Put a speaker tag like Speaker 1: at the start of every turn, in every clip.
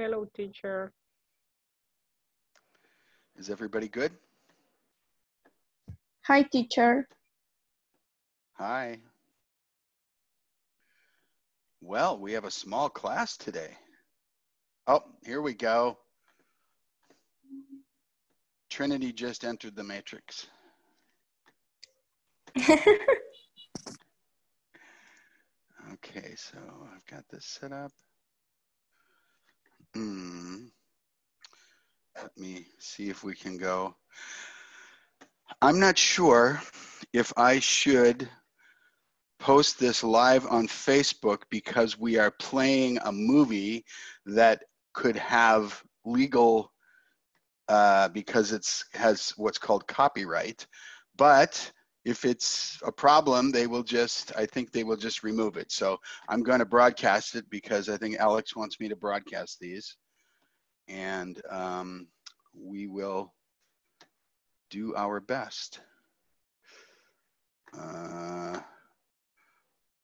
Speaker 1: Hello, teacher.
Speaker 2: Is everybody good?
Speaker 3: Hi, teacher.
Speaker 2: Hi. Well, we have a small class today. Oh, here we go. Trinity just entered the matrix. Okay, so I've got this set up. Let me see if we can go. I'm not sure if I should post this live on Facebook because we are playing a movie that could have legal, because it has what's called copyright. But if it's a problem, they will just, I think they will just remove it. So I'm going to broadcast it because I think Alex wants me to broadcast these. And we will do our best.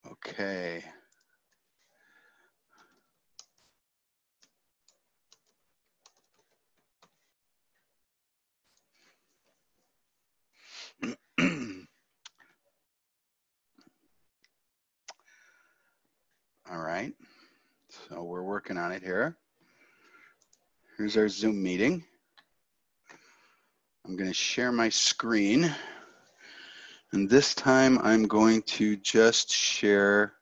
Speaker 2: Okay. All right, so we're working on it here. Here's our Zoom meeting. I'm going to share my screen. And this time I'm going to just share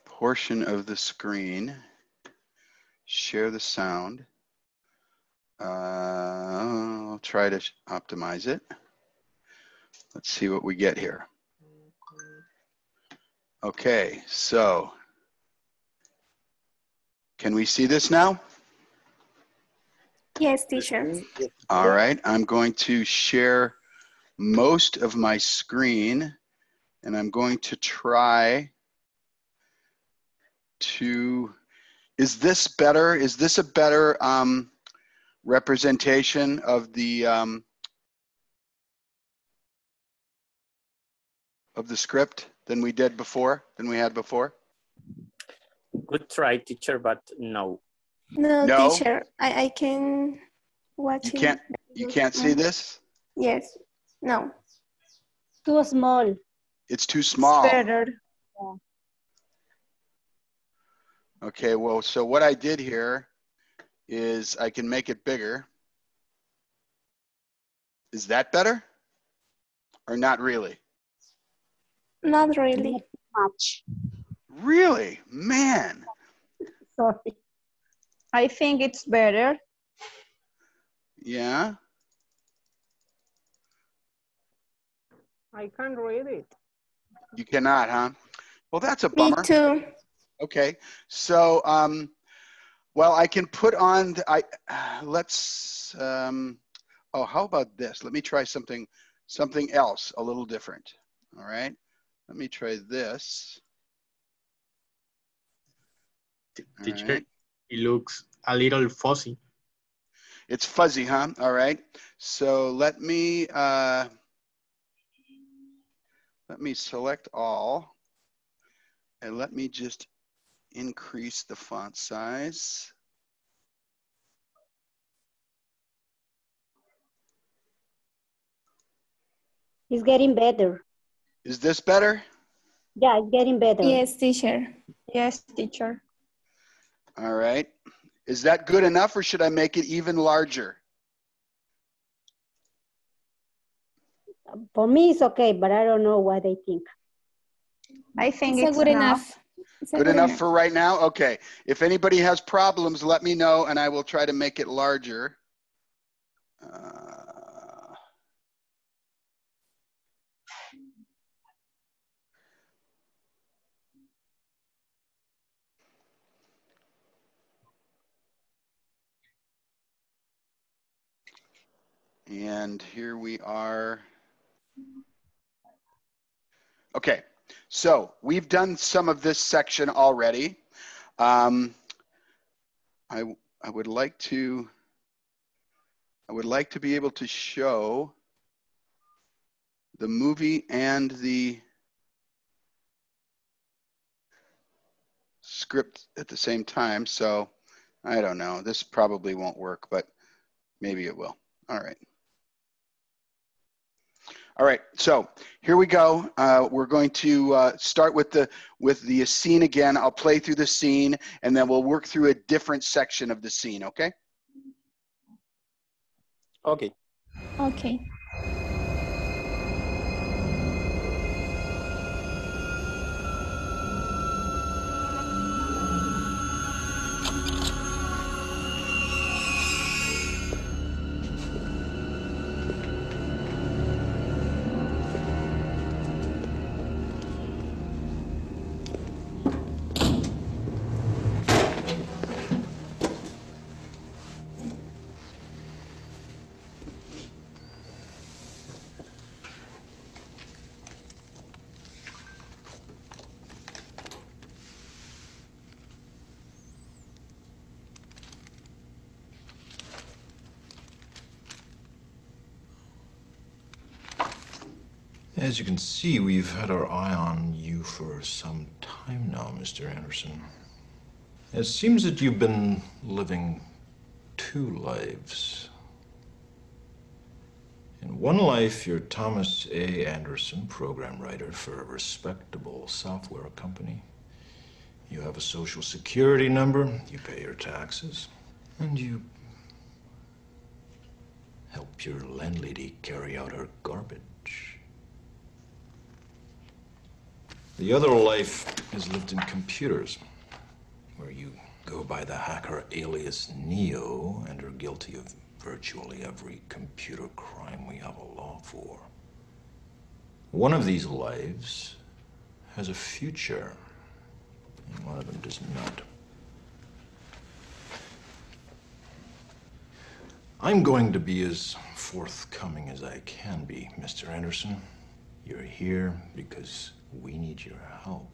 Speaker 2: a portion of the screen, share the sound. I'll try to optimize it. Let's see what we get here. Okay, so can we see this now?
Speaker 3: Yes, teacher.
Speaker 2: All right, I'm going to share most of my screen and I'm going to try to, is this better? Is this a better representation of the script than we did before, than we had before?
Speaker 4: Good try, teacher, but no.
Speaker 3: No,
Speaker 2: No?
Speaker 3: teacher. I can watch it.
Speaker 2: You can't see this?
Speaker 3: Yes. No.
Speaker 5: Too small.
Speaker 2: It's too small.
Speaker 5: It's better. Yeah.
Speaker 2: Okay, well, so what I did here is I can make it bigger. Is that better? Or not really?
Speaker 3: Not really.
Speaker 5: Not much.
Speaker 2: Really? Man.
Speaker 5: Sorry. I think it's better.
Speaker 2: Yeah?
Speaker 1: I can't read it.
Speaker 2: You cannot, huh? Well, that's a
Speaker 3: Me
Speaker 2: bummer.
Speaker 3: too.
Speaker 2: Okay, so, well, I can put on, let's, oh, how about this? Let me try something else, a little different, all right? Let me try this.
Speaker 6: Teacher,
Speaker 2: right.
Speaker 6: it looks a little fuzzy.
Speaker 2: It's fuzzy, huh? All right, so let me select all, and let me just increase the font size.
Speaker 5: It's getting better.
Speaker 2: Is this better?
Speaker 5: Yeah, it's getting better.
Speaker 3: Yes, teacher. Yes, teacher.
Speaker 2: All right. Is that good enough, or should I make it even larger?
Speaker 5: For me, it's okay, but I don't know what they think.
Speaker 3: I think it's good enough.
Speaker 2: Good enough for right now? Okay. If anybody has problems, let me know, and I will try to make it larger. And here we are. Okay, so we've done some of this section already. I would like to be able to show the movie and the script at the same time. So I don't know. This probably won't work, but maybe it will. All right. All right, so here we go. We're going to start with the scene again. I'll play through the scene, and then we'll work through a different section of the scene, okay?
Speaker 4: Okay.
Speaker 3: Okay.
Speaker 7: As you can see, we've had our eye on you for some time now, Mr. Anderson. It seems that you've been living two lives. In one life, you're Thomas A. Anderson, program writer for a respectable software company. You have a social security number, you pay your taxes, and you help your landlady carry out her garbage. The other life is lived in computers, where you go by the hacker alias Neo and are guilty of virtually every computer crime we have a law for. One of these lives has a future, and one of them does not. I'm going to be as forthcoming as I can be, Mr. Anderson. You're here because we need your help.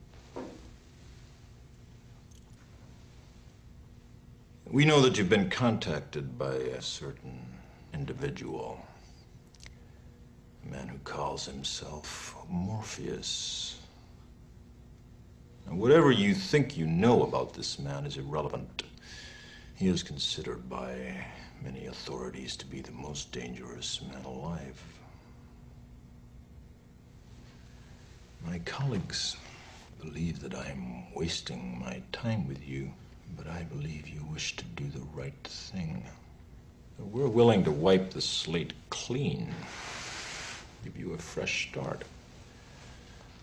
Speaker 7: We know that you've been contacted by a certain individual, a man who calls himself Morpheus. Now, whatever you think you know about this man is irrelevant. He is considered by many authorities to be the most dangerous man alive. My colleagues believe that I'm wasting my time with you, but I believe you wish to do the right thing. We're willing to wipe the slate clean, give you a fresh start.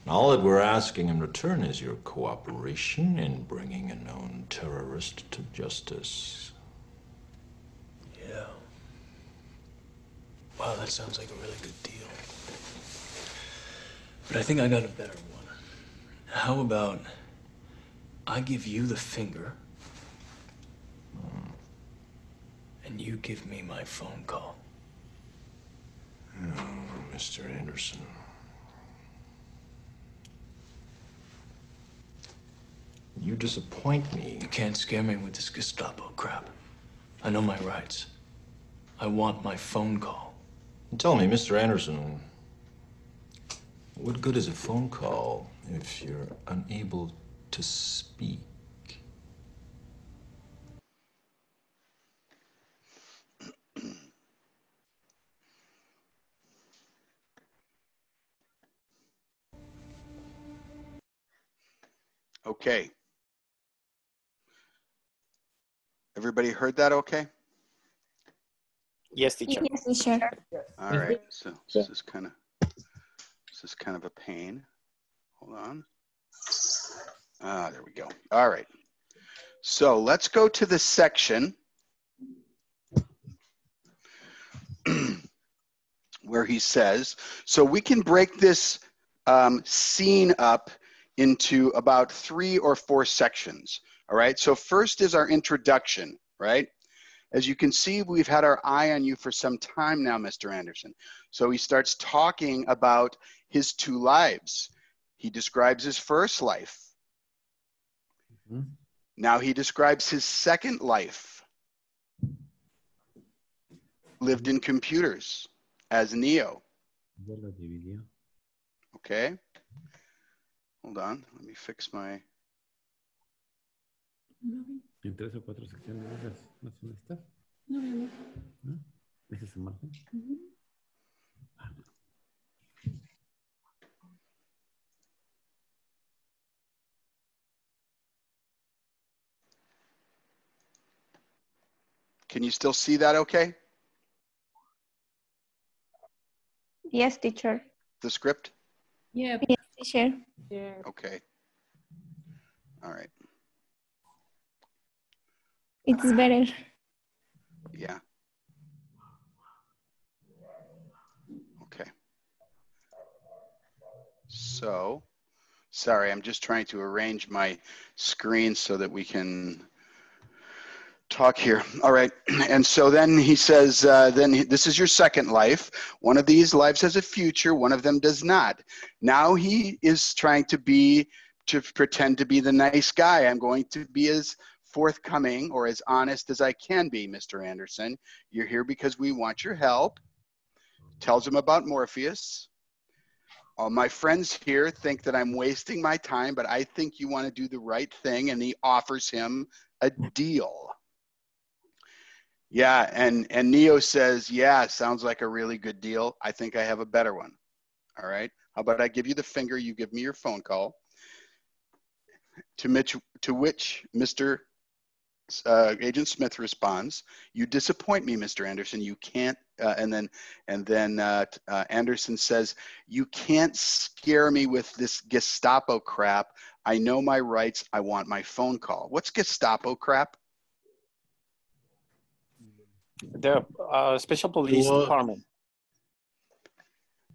Speaker 7: And all that we're asking in return is your cooperation in bringing a known terrorist to justice.
Speaker 8: Yeah. Wow, that sounds like a really good deal. But I think I got a better one. How about I give you the finger, and you give me my phone call?
Speaker 7: Oh, Mr. Anderson. You disappoint me.
Speaker 8: You can't scare me with this Gestapo crap. I know my rights. I want my phone call.
Speaker 7: Tell me, Mr. Anderson, what good is a phone call if you're unable to speak?
Speaker 2: Okay. Everybody heard that okay?
Speaker 4: Yes, teacher.
Speaker 3: Yes, teacher.
Speaker 2: All right, so this is kind of a pain. Hold on. Ah, there we go. All right. So let's go to the section where he says, so we can break this scene up into about 3 or 4 sections. All right, so first is our introduction, right? As you can see, we've had our eye on you for some time now, Mr. Anderson. So he starts talking about his 2 lives. He describes his first life. Mm-hmm. Now he describes his second life. Lived in computers as Neo.
Speaker 9: Ya lo dividió.
Speaker 2: Okay. Hold on. Let me fix my.
Speaker 9: En 3 o 4 secciones no son estas. No, mi amor. ¿No? ¿Ese es su margen?
Speaker 2: Can you still see that okay?
Speaker 3: Yes, teacher.
Speaker 2: The script?
Speaker 3: Yes, teacher.
Speaker 1: Yeah.
Speaker 2: Okay. All right.
Speaker 3: It's better.
Speaker 2: Yeah. Okay. So, sorry, I'm just trying to arrange my screen so that we can talk here. All right. And so then he says, this is your second life. One of these lives has a future. One of them does not. Now he is trying to pretend to be the nice guy. I'm going to be as forthcoming or as honest as I can be, Mr. Anderson. You're here because we want your help. Tells him about Morpheus. All my friends here think that I'm wasting my time, but I think you want to do the right thing. And he offers him a deal. Yeah, and Neo says, yeah, sounds like a really good deal. I think I have a better one. All right. How about I give you the finger, you give me your phone call. To which Mr. Agent Smith responds, you disappoint me, Mr. Anderson. You can't, and then Anderson says, you can't scare me with this Gestapo crap. I know my rights. I want my phone call. What's Gestapo crap?
Speaker 4: The Special Police Department.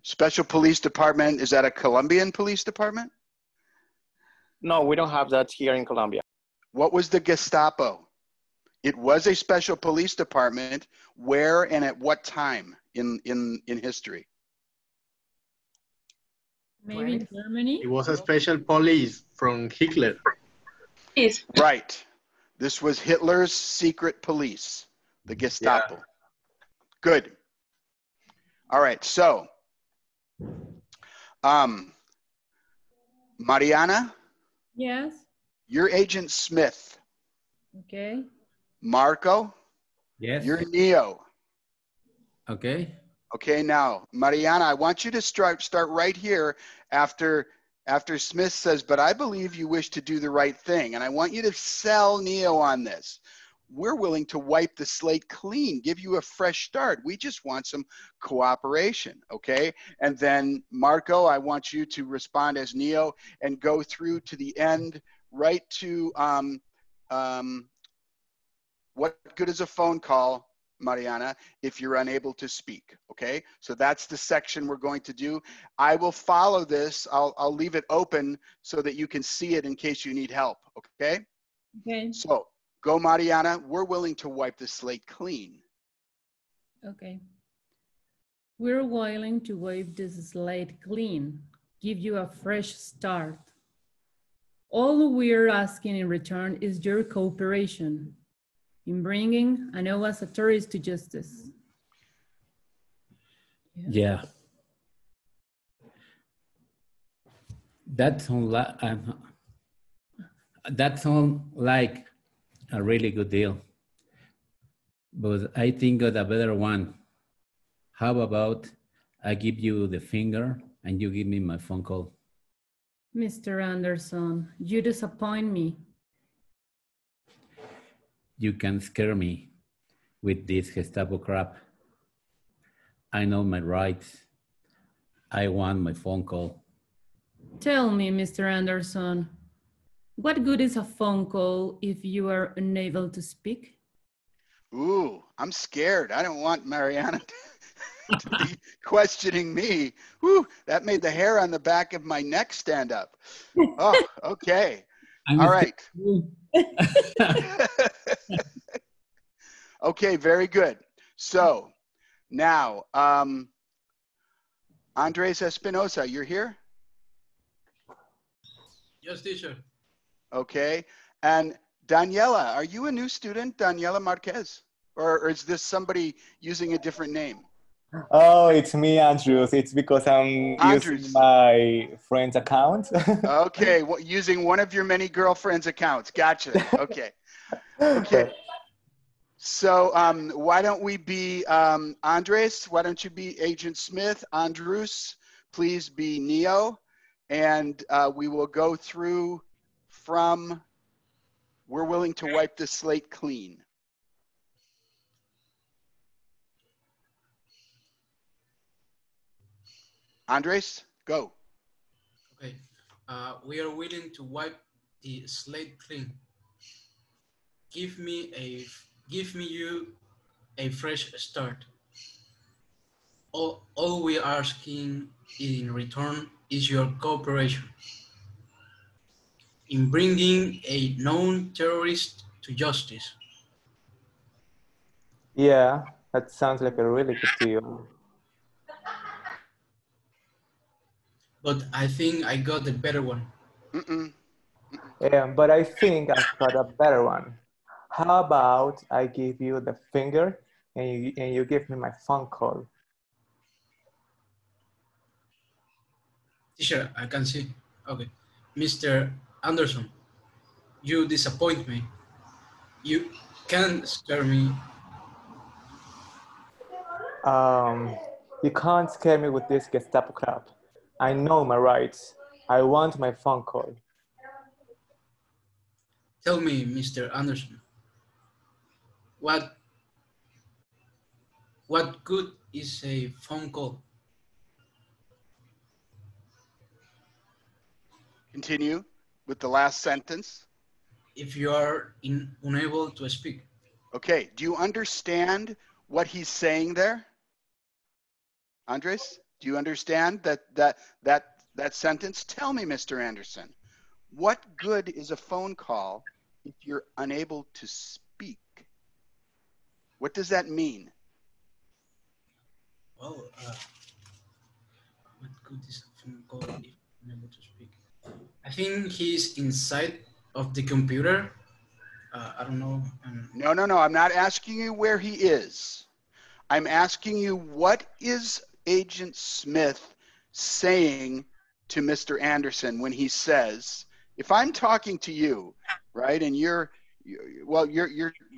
Speaker 2: Special Police Department, is that a Colombian police department?
Speaker 4: No, we don't have that here in Colombia.
Speaker 2: What was the Gestapo? It was a special police department. Where and at what time in history?
Speaker 9: Maybe in Germany?
Speaker 6: It was a special police from Hitler.
Speaker 2: Right. This was Hitler's secret police, the Gestapo. Yeah. Good. All right, so Mariana?
Speaker 9: Yes.
Speaker 2: You're Agent Smith.
Speaker 9: Okay.
Speaker 2: Marco?
Speaker 9: Yes.
Speaker 2: You're Neo.
Speaker 9: Okay.
Speaker 2: Okay, now, Mariana, I want you to start right here after Smith says, but I believe you wish to do the right thing. And I want you to sell Neo on this. We're willing to wipe the slate clean, give you a fresh start. We just want some cooperation, okay? And then, Marco, I want you to respond as Neo and go through to the end, right to what good is a phone call, Mariana, if you're unable to speak, okay? So that's the section we're going to do. I will follow this. I'll leave it open so that you can see it in case you need help, okay?
Speaker 9: Okay.
Speaker 2: So go, Mariana. We're willing to wipe the slate clean.
Speaker 9: Okay. We're willing to wipe this slate clean, give you a fresh start. All we're asking in return is your cooperation in bringing ANOVA's authorities to justice.
Speaker 10: Yeah. That sounds like a really good deal, but I think of a better one. How about I give you the finger and you give me my phone call?
Speaker 9: Mr. Anderson, you disappoint me.
Speaker 10: You can scare me with this Gestapo crap. I know my rights. I want my phone call.
Speaker 9: Tell me, Mr. Anderson, what good is a phone call if you are unable to speak?
Speaker 2: Ooh, I'm scared. I don't want Mariana to be questioning me. Whew, that made the hair on the back of my neck stand up. Oh, okay. All right. Okay, very good. So now, Andres Espinosa, you're here?
Speaker 6: Yes, teacher.
Speaker 2: Okay. And Daniela, are you a new student, Daniela Marquez? Or is this somebody using a different name?
Speaker 11: Oh, it's me, Andrews. It's because I'm using
Speaker 2: Andrews.
Speaker 11: my friend's account.
Speaker 2: Okay, using one of your many girlfriends' accounts. Gotcha. Okay. Okay. So why don't we be Andres? Why don't you be Agent Smith? Andrews, please be Neo. And we will go through from we're willing to wipe the slate clean. Andres, go.
Speaker 6: Okay. We are willing to wipe the slate clean. Give me you a fresh start. All we are asking in return is your cooperation in bringing a known terrorist to justice.
Speaker 11: Yeah, that sounds like a really good deal.
Speaker 6: But I think I got the better one.
Speaker 11: Yeah, but I think I've got a better one. How about I give you the finger and you give me my phone call?
Speaker 6: Teacher, I can see. Okay. Mr. Anderson, you disappoint me. You can't scare me.
Speaker 11: You can't scare me with this Gestapo crap. I know my rights. I want my phone call.
Speaker 6: Tell me, Mr. Anderson, what good is a phone call?
Speaker 2: Continue with the last sentence.
Speaker 6: If you are unable to speak.
Speaker 2: Okay, do you understand what he's saying there? Andres, do you understand that sentence? Tell me, Mr. Anderson, what good is a phone call if you're unable to speak? What does that mean?
Speaker 6: Well, what good is a phone call if unable to speak? I think he's inside of the computer. I don't know.
Speaker 2: No, I'm not asking you where he is. I'm asking you, what is Agent Smith saying to Mr. Anderson when he says, if I'm talking to you, right, and you're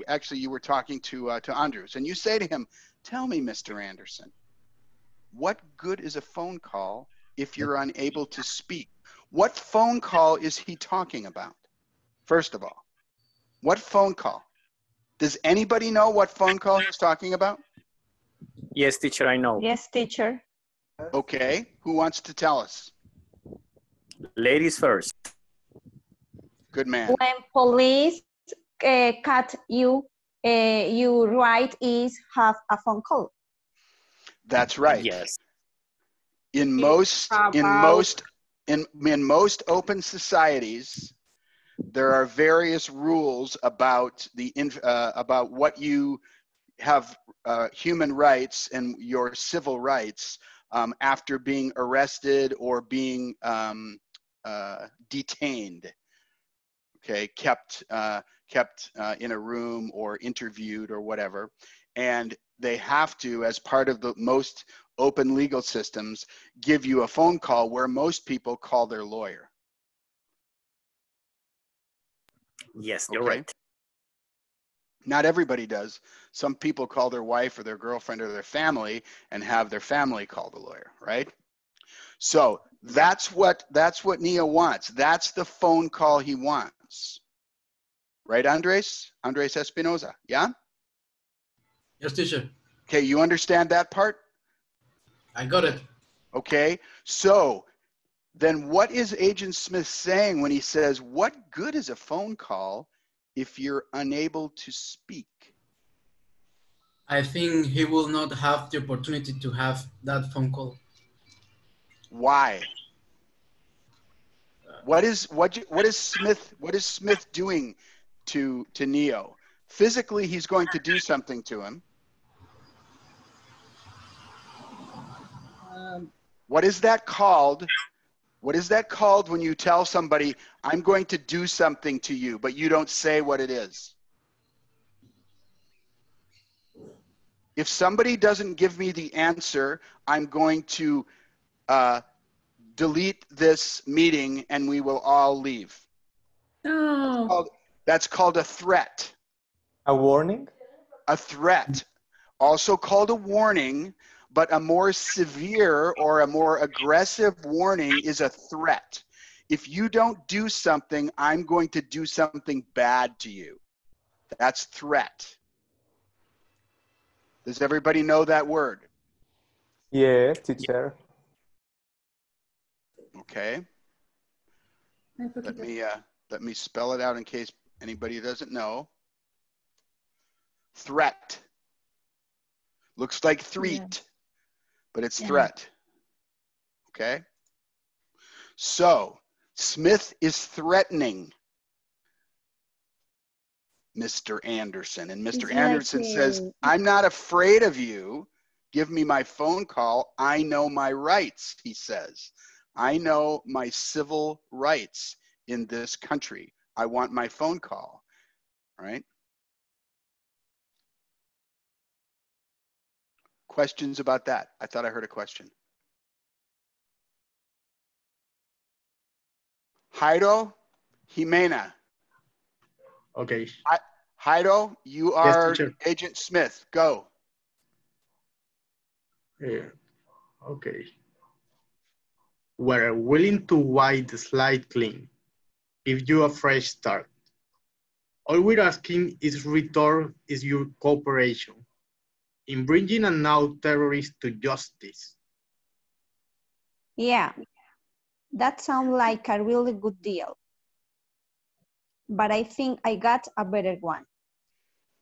Speaker 2: actually, you were talking to Andrews, and you say to him, tell me, Mr. Anderson, what good is a phone call if you're unable to speak? What phone call is he talking about? First of all, what phone call? Does anybody know what phone call he's talking about?
Speaker 4: Yes, teacher, I know.
Speaker 3: Yes, teacher.
Speaker 2: Okay, who wants to tell us?
Speaker 4: Ladies first.
Speaker 2: Good man.
Speaker 5: When police cut you, your right is have a phone call.
Speaker 2: That's right.
Speaker 4: Yes.
Speaker 2: In most open societies, there are various rules about about what you have human rights and your civil rights after being arrested or being detained. Okay, kept in a room or interviewed or whatever, and they have to, as part of the most open legal systems, give you a phone call where most people call their lawyer.
Speaker 4: Yes, you're
Speaker 2: Okay?
Speaker 4: right.
Speaker 2: Not everybody does. Some people call their wife or their girlfriend or their family and have their family call the lawyer, right? So that's what Neo wants. That's the phone call he wants. Right, Andres? Andres Espinoza, yeah?
Speaker 6: Yes, teacher.
Speaker 2: Okay, you understand that part?
Speaker 6: I got it.
Speaker 2: Okay, so then what is Agent Smith saying when he says, what good is a phone call if you're unable to speak?
Speaker 6: I think he will not have the opportunity to have that phone call.
Speaker 2: Why? What is Smith doing to Neo? Physically, he's going to do something to him. What is that called? What is that called when you tell somebody, I'm going to do something to you, but you don't say what it is? If somebody doesn't give me the answer, I'm going to delete this meeting and we will all leave.
Speaker 9: No.
Speaker 2: That's called a threat.
Speaker 11: A warning?
Speaker 2: A threat. Also called a warning, but a more severe or a more aggressive warning is a threat. If you don't do something, I'm going to do something bad to you. That's threat. Does everybody know that word?
Speaker 11: Yes, teacher.
Speaker 2: Okay. Let me spell it out in case anybody doesn't know. Threat. Looks like threat, but it's threat. Okay. So Smith is threatening Mr. Anderson, and Mr. Anderson says, I'm not afraid of you. Give me my phone call. I know my rights, he says. I know my civil rights in this country. I want my phone call, right? Questions about that? I thought I heard a question. Jairo Jimena.
Speaker 12: Okay.
Speaker 2: Jairo, you are Agent Smith. Go.
Speaker 12: Okay. We're willing to wipe the slate clean, give you a fresh start. All we're asking is your cooperation in bringing a now terrorist to justice.
Speaker 5: Yeah, that sounds like a really good deal. But I think I got a better one.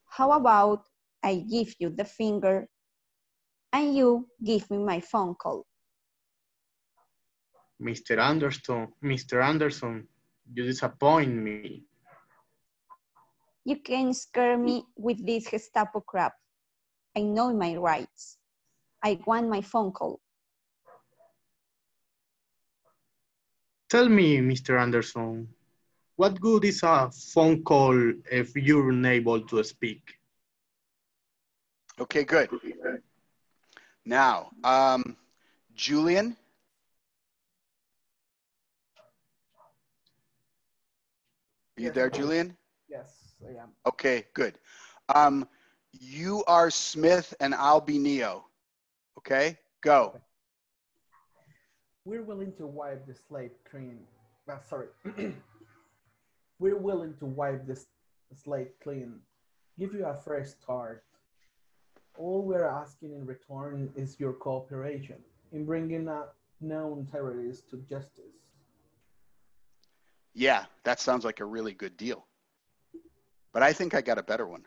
Speaker 5: How about I give you the finger and you give me my phone call?
Speaker 12: Mr. Anderson, you disappoint me.
Speaker 5: You can scare me with this Gestapo crap. I know my rights. I want my phone call.
Speaker 12: Tell me, Mr. Anderson, what good is a phone call if you're unable to speak?
Speaker 2: Okay, good. Now, Julian. Are you there, Julian?
Speaker 1: Yes, I am.
Speaker 2: Okay, good. You are Smith and I'll be Neo. Okay, go.
Speaker 1: Okay. We're willing to wipe the slate clean. Sorry. We're willing to wipe this slate clean, give you a fresh start. All we're asking in return is your cooperation in bringing a known terrorist to justice.
Speaker 2: Yeah, that sounds like a really good deal. But I think I got a better one.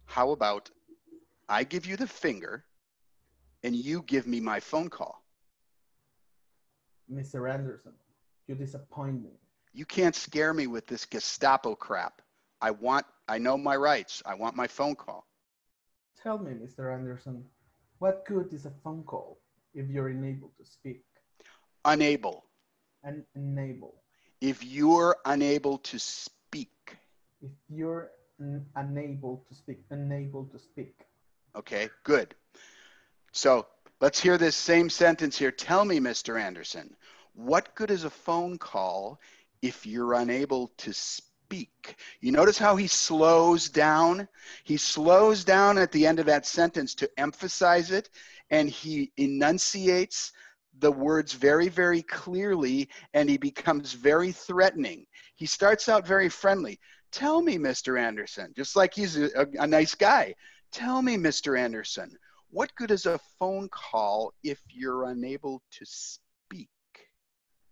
Speaker 2: How about I give you the finger and you give me my phone call?
Speaker 1: Mr. Anderson, you disappoint me.
Speaker 2: You can't scare me with this Gestapo crap. I know my rights. I want my phone call.
Speaker 1: Tell me, Mr. Anderson, what good is a phone call if you're unable to speak?
Speaker 2: Unable.
Speaker 1: Unable.
Speaker 2: If you're unable to speak.
Speaker 1: If you're unable to speak. Unable to speak.
Speaker 2: Okay, good. So let's hear this same sentence here. Tell me, Mr. Anderson, what good is a phone call if you're unable to speak? You notice how he slows down? He slows down at the end of that sentence to emphasize it, and he enunciates the words very, very clearly, and he becomes very threatening. He starts out very friendly. Tell me, Mr. Anderson, just like he's a nice guy. Tell me, Mr. Anderson, what good is a phone call if you're unable to speak?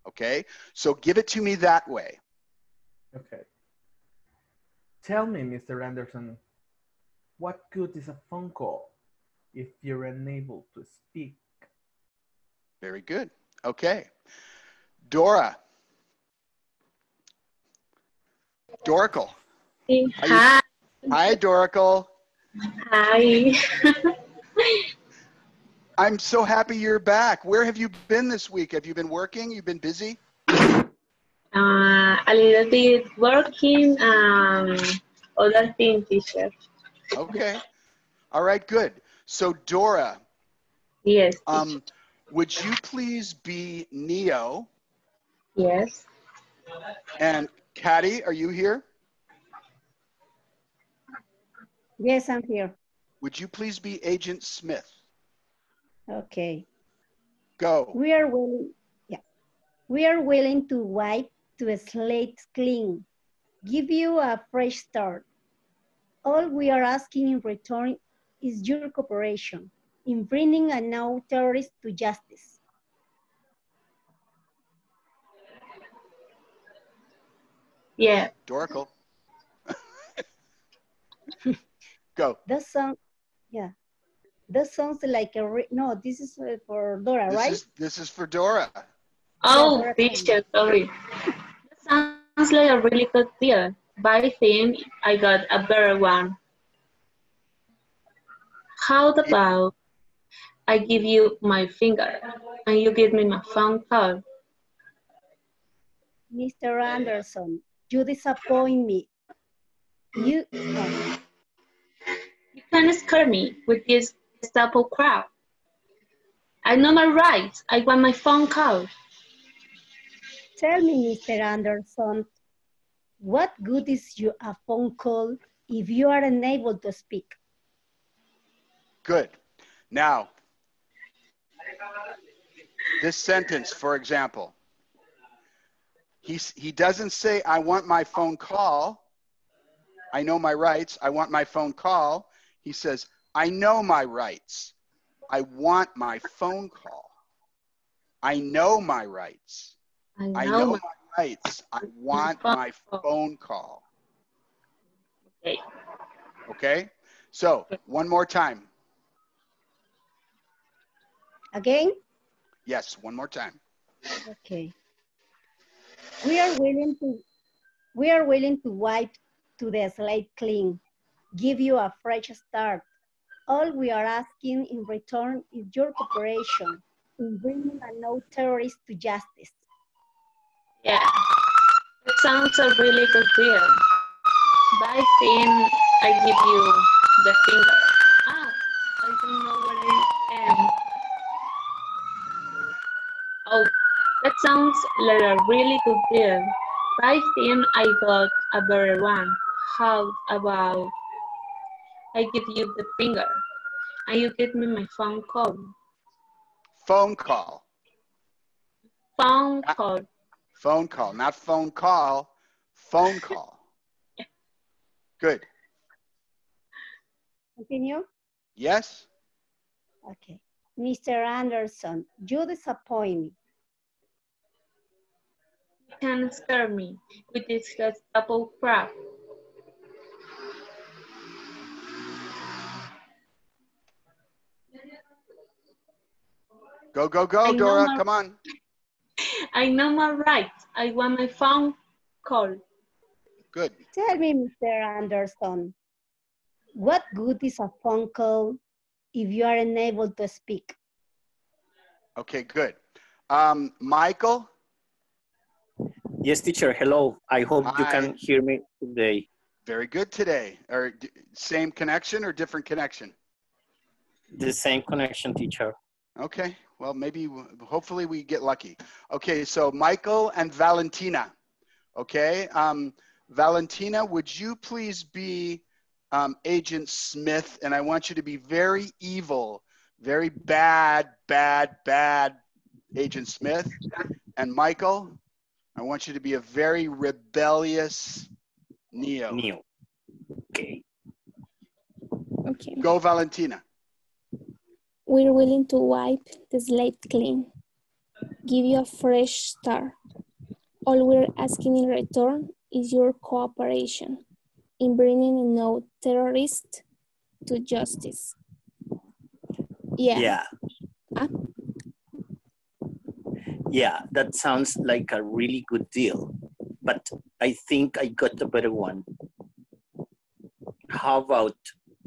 Speaker 2: Okay, so give it to me that way.
Speaker 1: Okay. Tell me, Mr. Anderson, what good is a phone call if you're unable to speak?
Speaker 2: Very good. Okay. Dora. Doracle.
Speaker 13: Hi.
Speaker 2: Hi, Doracle.
Speaker 13: Hi.
Speaker 2: I'm so happy you're back. Where have you been this week? Have you been working? You've been busy?
Speaker 13: A little bit working, other things, teacher.
Speaker 2: Okay. All right, good. So Dora,
Speaker 13: Yes.
Speaker 2: would you please be Neo?
Speaker 13: Yes.
Speaker 2: And Caddy, are you here?
Speaker 5: Yes, I'm here.
Speaker 2: Would you please be Agent Smith?
Speaker 5: Okay.
Speaker 2: Go.
Speaker 5: We are willing to wipe the slate clean, give you a fresh start. All we are asking in return is your cooperation in bringing a no terrorist to justice.
Speaker 13: Yeah.
Speaker 2: Doracle. Go.
Speaker 5: That sounds, yeah. That sounds like no, this is for Dora, right?
Speaker 2: This is for Dora.
Speaker 13: Oh,
Speaker 5: Dora,
Speaker 13: teacher, sorry. That sounds like a really good deal, but I think I got a better one. How about I give you my finger and you give me my phone call?
Speaker 5: Mr. Anderson, you disappoint me. You
Speaker 13: can't scare me with this Gestapo crap. I know my rights. I want my phone call.
Speaker 5: Tell me, Mr. Anderson, what good is you a phone call if you are unable to speak?
Speaker 2: Good. Now, this sentence, for example, he doesn't say, I want my phone call. I know my rights. I want my phone call. He says, I know my rights. I want my phone call. I know my rights. I know my rights. I want my phone call.
Speaker 13: Okay.
Speaker 2: Okay? So, one more time.
Speaker 5: Again?
Speaker 2: Yes, one more time.
Speaker 5: Okay. We are willing to wipe to the slate clean, give you a fresh start. All we are asking in return is your cooperation in bringing a no terrorist to justice.
Speaker 13: Yeah, it sounds a really good deal. But I think I give you the finger. Ah, I don't know where I am. Oh, that sounds like a really good deal. But I think I got a better one. How about I give you the finger and you give me my phone call?
Speaker 2: Phone call.
Speaker 13: Phone call.
Speaker 2: Phone call, not phone call. Phone call. Good.
Speaker 5: Continue?
Speaker 2: Yes?
Speaker 5: Okay. Mr. Anderson, you disappoint me.
Speaker 13: You can't scare me with this Gestapo crap.
Speaker 2: Go, go, go, Dora. Come on.
Speaker 13: I know my rights. I want my phone call.
Speaker 2: Good.
Speaker 5: Tell me, Mr. Anderson, what good is a phone call if you are unable to speak?
Speaker 2: Okay, good. Michael?
Speaker 4: Yes, teacher. Hello. I hope
Speaker 2: Hi.
Speaker 4: you can hear me today.
Speaker 2: Very good today. Or same connection or different connection?
Speaker 4: The same connection, teacher.
Speaker 2: Okay. Well, maybe, hopefully we get lucky. Okay, so Michael and Valentina. Okay. Valentina, would you please be Agent Smith? And I want you to be very evil, very bad, bad, bad Agent Smith. And Michael, I want you to be a very rebellious Neo.
Speaker 4: Neo. Okay.
Speaker 3: Okay.
Speaker 2: Go, Valentina.
Speaker 3: We're willing to wipe the slate clean, give you a fresh start. All we're asking in return is your cooperation in bringing no terrorist to justice.
Speaker 4: Yeah. Yeah, that sounds like a really good deal, but I think I got a better one. How about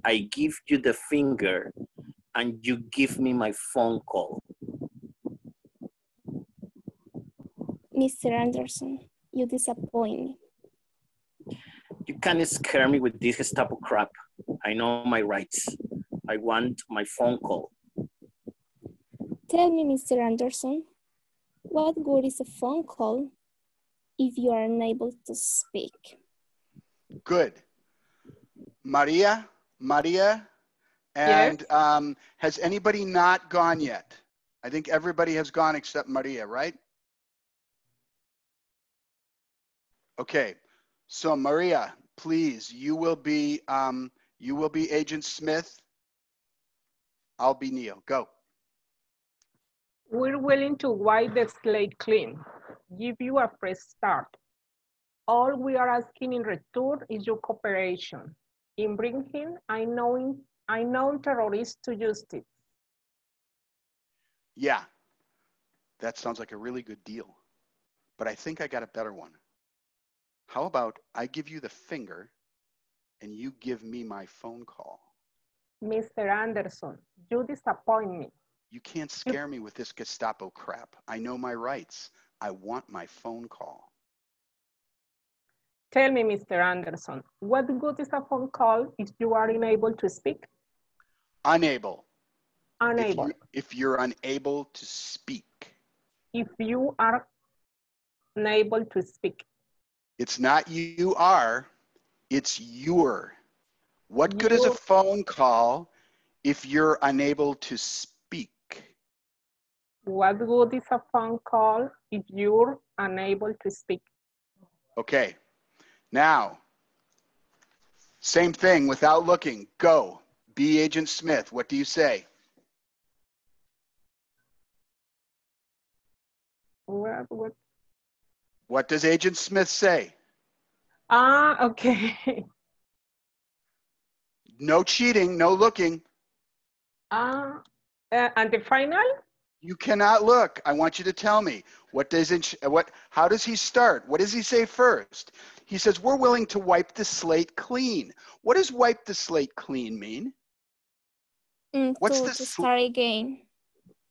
Speaker 4: I give you the finger and you give me my phone call?
Speaker 3: Mr. Anderson, you disappoint me.
Speaker 4: You can't scare me with this Gestapo crap. I know my rights. I want my phone call.
Speaker 3: Tell me, Mr. Anderson, what good is a phone call if you are unable to speak?
Speaker 2: Good. Maria, and has anybody not gone yet? I think everybody has gone except Maria, right? Okay, so Maria, please, you will be Agent Smith. I'll be Neo. Go.
Speaker 14: We're willing to wipe the slate clean, give you a fresh start. All we are asking in return is your cooperation in bringing a known terrorist to justice.
Speaker 2: Yeah, that sounds like a really good deal, but I think I got a better one. How about I give you the finger and you give me my phone call?
Speaker 14: Mr. Anderson, you disappoint me.
Speaker 2: You can't scare me with this Gestapo crap. I know my rights. I want my phone call.
Speaker 14: Tell me, Mr. Anderson, what good is a phone call if you are unable to speak?
Speaker 2: Unable.
Speaker 14: Unable.
Speaker 2: If you're unable to speak.
Speaker 14: If you are unable to speak.
Speaker 2: It's not you are, it's your. What good is a phone call if you're unable to speak?
Speaker 14: What good is a phone call if you're unable to speak?
Speaker 2: Okay, now, same thing without looking. Go, be Agent Smith. What do you say? What does Agent Smith say?
Speaker 14: Okay.
Speaker 2: No cheating, no looking.
Speaker 14: And the final?
Speaker 2: You cannot look. I want you to tell me. How does he start? What does he say first? He says, we're willing to wipe the slate clean. What does wipe the slate clean mean? What's
Speaker 3: to start again.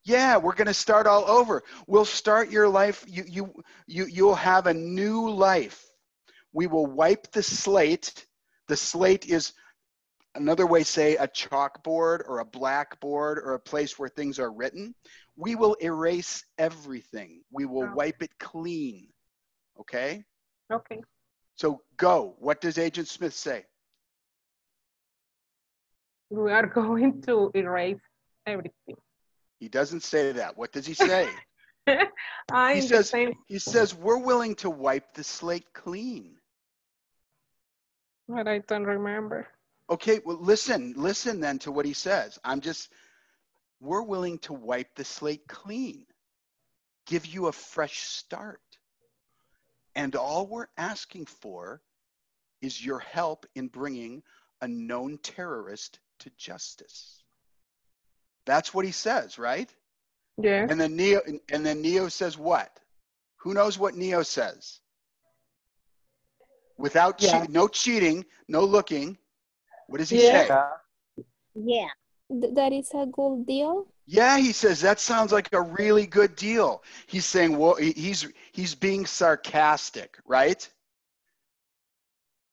Speaker 2: Yeah, we're going to start all over. We'll start your life. You'll have a new life. We will wipe the slate. The slate is another way, say a chalkboard or a blackboard or a place where things are written. We will erase everything. We will wipe it clean. Okay?
Speaker 14: Okay.
Speaker 2: So go. What does Agent Smith say?
Speaker 14: We are going to erase everything.
Speaker 2: He doesn't say that. What does he say? He says, we're willing to wipe the slate clean.
Speaker 14: But I don't remember.
Speaker 2: Okay, well, listen then to what he says. We're willing to wipe the slate clean, give you a fresh start. And all we're asking for is your help in bringing a known terrorist to justice. That's what he says, right?
Speaker 14: Yeah.
Speaker 2: And then Neo says what? Who knows what Neo says? Without no cheating, no looking. What does he say?
Speaker 3: Yeah. That is a good deal.
Speaker 2: Yeah, he says that sounds like a really good deal. He's saying, well, he's being sarcastic, right?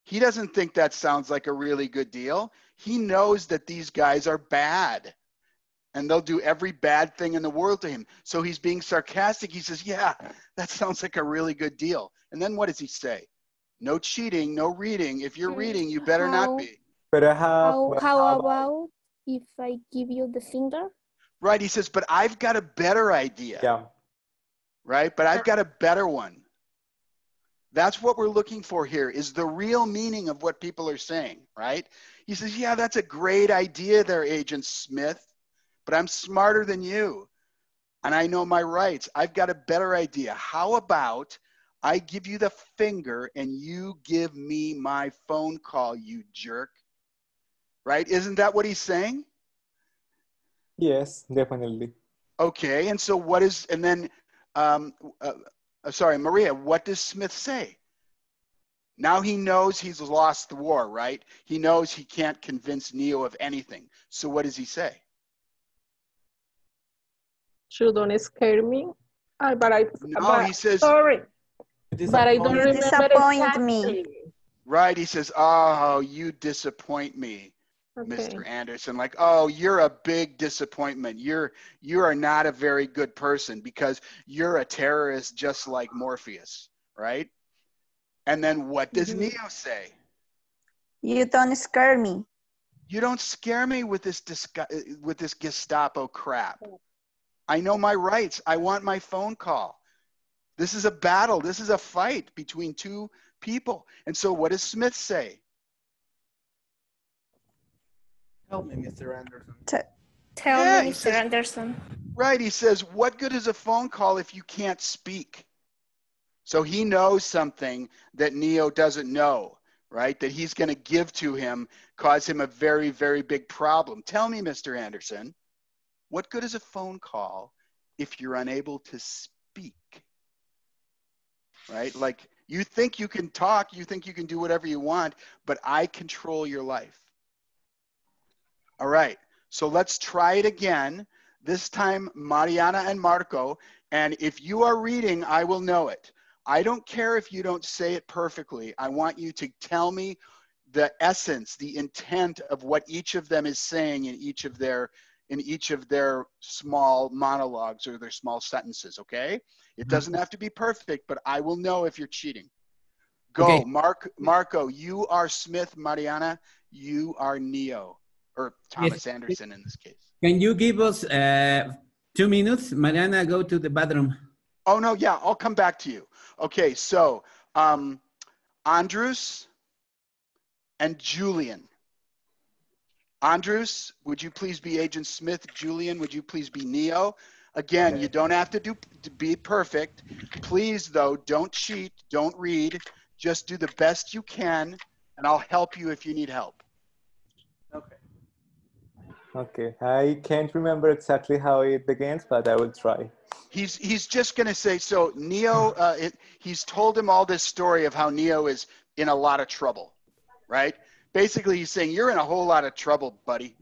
Speaker 2: He doesn't think that sounds like a really good deal. He knows that these guys are bad and they'll do every bad thing in the world to him. So he's being sarcastic. He says, yeah, that sounds like a really good deal. And then what does he say? No cheating, no reading. If you're reading, you better not be.
Speaker 11: But
Speaker 3: how about if I give you the finger?
Speaker 2: Right, he says, but I've got a better idea.
Speaker 11: Yeah.
Speaker 2: Right, but I've got a better one. That's what we're looking for here, is the real meaning of what people are saying, right? He says, yeah, that's a great idea there, Agent Smith, but I'm smarter than you, and I know my rights. I've got a better idea. How about I give you the finger and you give me my phone call, you jerk? Right? Isn't that what he's saying?
Speaker 11: Yes, definitely.
Speaker 2: Okay, and so sorry, Maria, what does Smith say? Now he knows he's lost the war, right? He knows he can't convince Neo of anything. So what does he say?
Speaker 14: You don't scare me.
Speaker 2: He says,
Speaker 14: sorry, but I don't remember
Speaker 5: disappoint
Speaker 14: exactly.
Speaker 5: me.
Speaker 2: Right, he says, oh, you disappoint me.
Speaker 14: Okay.
Speaker 2: Mr. Anderson, like, oh, you're a big disappointment. You are not a very good person because you're a terrorist just like Morpheus, right? And then what does Neo say?
Speaker 5: You don't scare me.
Speaker 2: You don't scare me with this Gestapo crap. I know my rights. I want my phone call. This is a battle. This is a fight between two people. And so what does Smith say?
Speaker 1: Help me, Mr. Anderson.
Speaker 3: Tell
Speaker 2: Yeah,
Speaker 3: me,
Speaker 2: he
Speaker 3: Mr.
Speaker 2: says,
Speaker 3: Anderson.
Speaker 2: right, he says, what good is a phone call if you can't speak? So he knows something that Neo doesn't know, right? That he's going to give to him, cause him a very, very big problem. Tell me, Mr. Anderson, what good is a phone call if you're unable to speak? Right? Like, you think you can talk, you think you can do whatever you want, but I control your life. All right, so let's try it again. This time, Mariana and Marco, and if you are reading, I will know it. I don't care if you don't say it perfectly. I want you to tell me the essence, the intent of what each of them is saying in each of their small monologues or their small sentences, okay? It doesn't have to be perfect, but I will know if you're cheating. Go,
Speaker 10: Okay.
Speaker 2: Marco, you are Smith, Mariana, you are Neo, or Thomas
Speaker 10: Yes.
Speaker 2: Anderson in this case.
Speaker 10: Can you give us 2 minutes? Mariana, go to the bathroom.
Speaker 2: Oh, no, yeah, I'll come back to you. Okay, so Andrews and Julian. Andrews, would you please be Agent Smith? Julian, would you please be Neo? Again, you don't have to be perfect. Please, though, don't cheat, don't read. Just do the best you can, and I'll help you if you need help.
Speaker 1: Okay.
Speaker 11: Okay, I can't remember exactly how it begins, but I will try.
Speaker 2: He's just going to say, so Neo, he's told him all this story of how Neo is in a lot of trouble, right? Basically, he's saying, you're in a whole lot of trouble, buddy.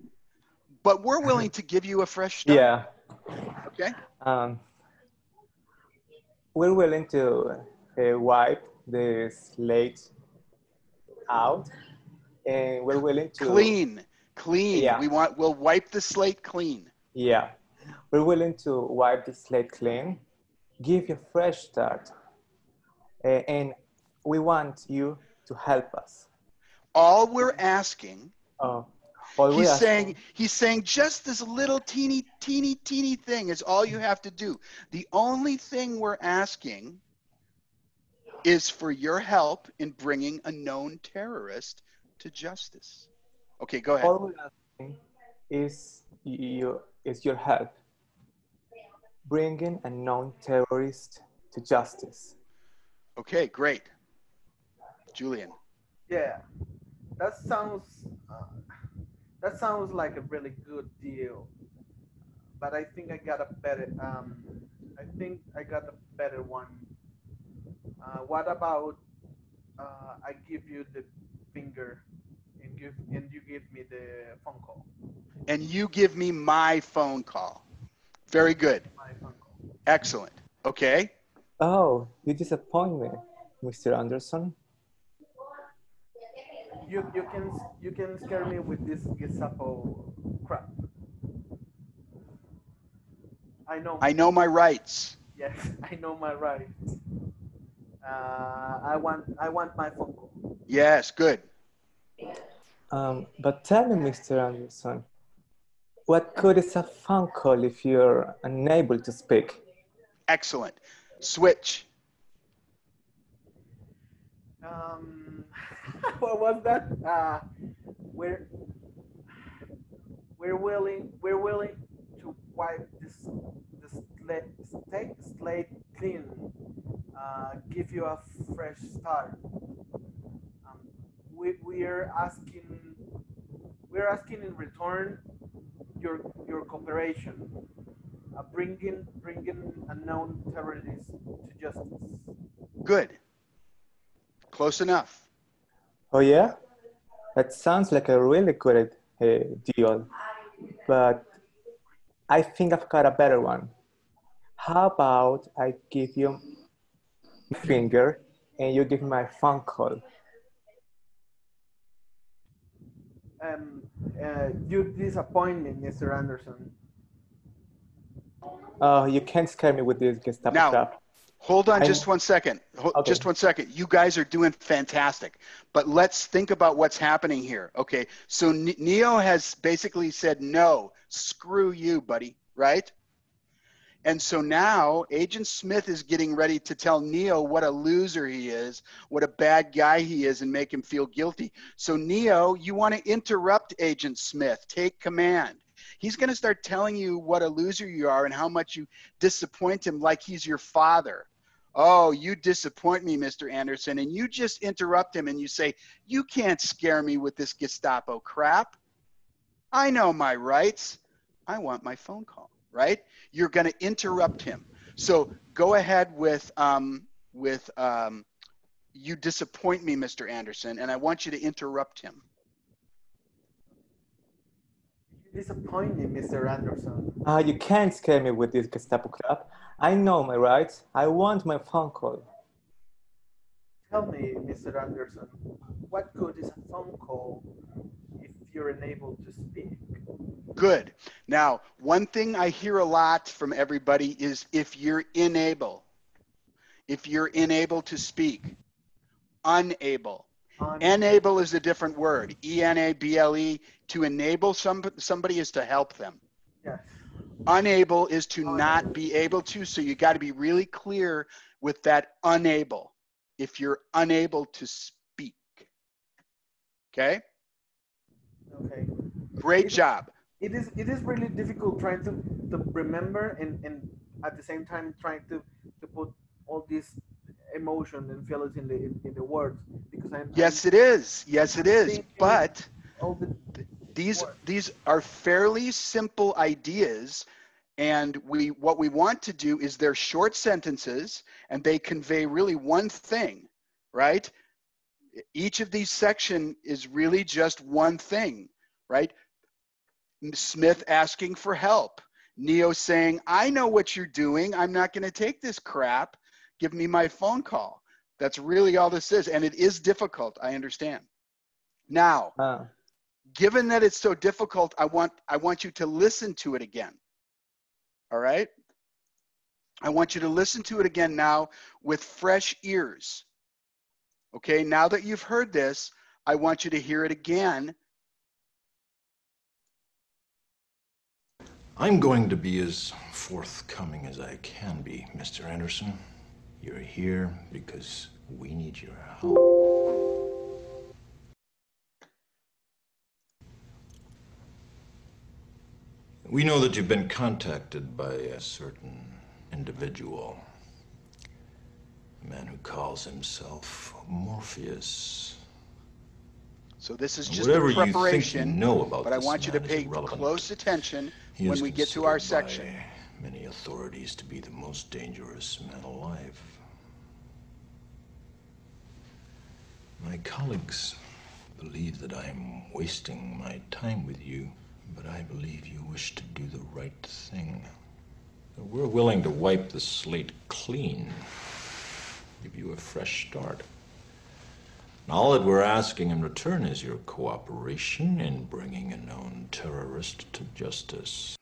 Speaker 2: But we're willing to give you a fresh start.
Speaker 11: Yeah.
Speaker 2: Okay.
Speaker 11: We're willing to wipe the slate out, and we're willing to
Speaker 2: clean.
Speaker 11: Yeah.
Speaker 2: We'll wipe the slate clean.
Speaker 11: Yeah, we're willing to wipe the slate clean, give you a fresh start, and we want you to help us.
Speaker 2: All we're asking. He's saying just this little teeny thing is all you have to do. The only thing we're asking is for your help in bringing a known terrorist to justice. Okay, go ahead.
Speaker 11: All we're asking is your help, bringing a known terrorist to justice.
Speaker 2: Okay, great. Julian.
Speaker 1: Yeah, that sounds like a really good deal. But I think I got a better one. What about I give you the finger and you give me the phone call.
Speaker 2: And you give me my phone call. Very good.
Speaker 1: My phone call.
Speaker 2: Excellent. Okay.
Speaker 11: Oh, you disappoint me, Mr. Anderson.
Speaker 1: You can scare me with this Gestapo crap.
Speaker 2: I know my rights.
Speaker 1: Yes, I know my rights. I want my phone call.
Speaker 2: Yes, good.
Speaker 11: But tell me, Mr. Anderson, what good is a phone call if you're unable to speak?
Speaker 2: Excellent. Switch.
Speaker 1: What was that? We're willing to wipe this slate clean. Give you a fresh start. We're asking in return your cooperation, bringing a known terrorist to justice.
Speaker 2: Good. Close enough.
Speaker 11: Oh yeah? That sounds like a really good deal, but I think I've got a better one. How about I give you my finger and you give me my phone call?
Speaker 1: You disappoint me, Mr. Anderson.
Speaker 11: You can't scare me with this Gestapo
Speaker 2: Now,
Speaker 11: crap.
Speaker 2: hold on just 1 second.
Speaker 11: Okay.
Speaker 2: Just 1 second. You guys are doing fantastic. But let's think about what's happening here. Okay, so Neo has basically said, no, screw you, buddy, right? And so now Agent Smith is getting ready to tell Neo what a loser he is, what a bad guy he is, and make him feel guilty. So Neo, you want to interrupt Agent Smith. Take command. He's going to start telling you what a loser you are and how much you disappoint him like he's your father. Oh, you disappoint me, Mr. Anderson. And you just interrupt him and you say, you can't scare me with this Gestapo crap. I know my rights. I want my phone call, right? You're going to interrupt him. So go ahead with you disappoint me, Mr. Anderson, and I want you to interrupt him.
Speaker 1: You disappoint me, Mr. Anderson.
Speaker 11: You can't scare me with this Gestapo crap. I know my rights. I want my phone call.
Speaker 1: Tell me, Mr. Anderson, what good is a phone call if you're unable to speak?
Speaker 2: Good. Now, one thing I hear a lot from everybody is if you're unable to speak, unable. Enable is a different word. E-N-A-B-L-E. To enable somebody is to help them.
Speaker 1: Yes.
Speaker 2: Unable is to not be able to, so you got to be really clear with that unable. If you're unable to speak. Okay?
Speaker 1: Okay.
Speaker 2: Great job.
Speaker 1: It is really difficult trying to remember and at the same time trying to put all these emotion and feelings in the words because
Speaker 2: Yes, it is. Yes, it is. But these are fairly simple ideas, and what we want to do is they're short sentences and they convey really one thing, right? Each of these sections is really just one thing, right? Smith asking for help. Neo saying, I know what you're doing. I'm not going to take this crap. Give me my phone call. That's really all this is. And it is difficult. I understand. Now, given that it's so difficult, I want you to listen to it again. All right? I want you to listen to it again now with fresh ears. Okay, now that you've heard this, I want you to hear it again.
Speaker 7: I'm going to be as forthcoming as I can be, Mr. Anderson. You're here because we need your help. We know that you've been contacted by a certain individual, a man who calls himself Morpheus.
Speaker 2: So this is just
Speaker 7: whatever
Speaker 2: a preparation,
Speaker 7: you think you know about
Speaker 2: but I
Speaker 7: this
Speaker 2: want you to
Speaker 7: man
Speaker 2: pay
Speaker 7: is irrelevant.
Speaker 2: close attention
Speaker 7: He
Speaker 2: when
Speaker 7: is
Speaker 2: we get to our
Speaker 7: considered
Speaker 2: section.
Speaker 7: by many authorities to be the most dangerous man alive. My colleagues believe that I am wasting my time with you, but I believe you wish to do the right thing. We're willing to wipe the slate clean, give you a fresh start. And all that we're asking in return is your cooperation in bringing a known terrorist to justice.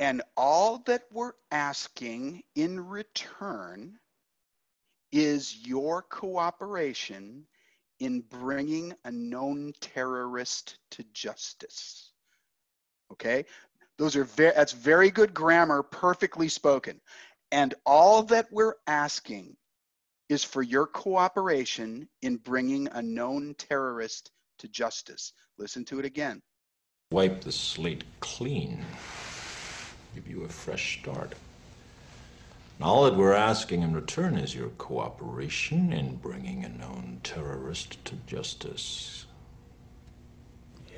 Speaker 2: And all that we're asking in return is your cooperation in bringing a known terrorist to justice. Okay? That's very good grammar, perfectly spoken. And all that we're asking is for your cooperation in bringing a known terrorist to justice. Listen to it again.
Speaker 7: Wipe the slate clean, give you a fresh start. And all that we're asking in return is your cooperation in bringing a known terrorist to justice.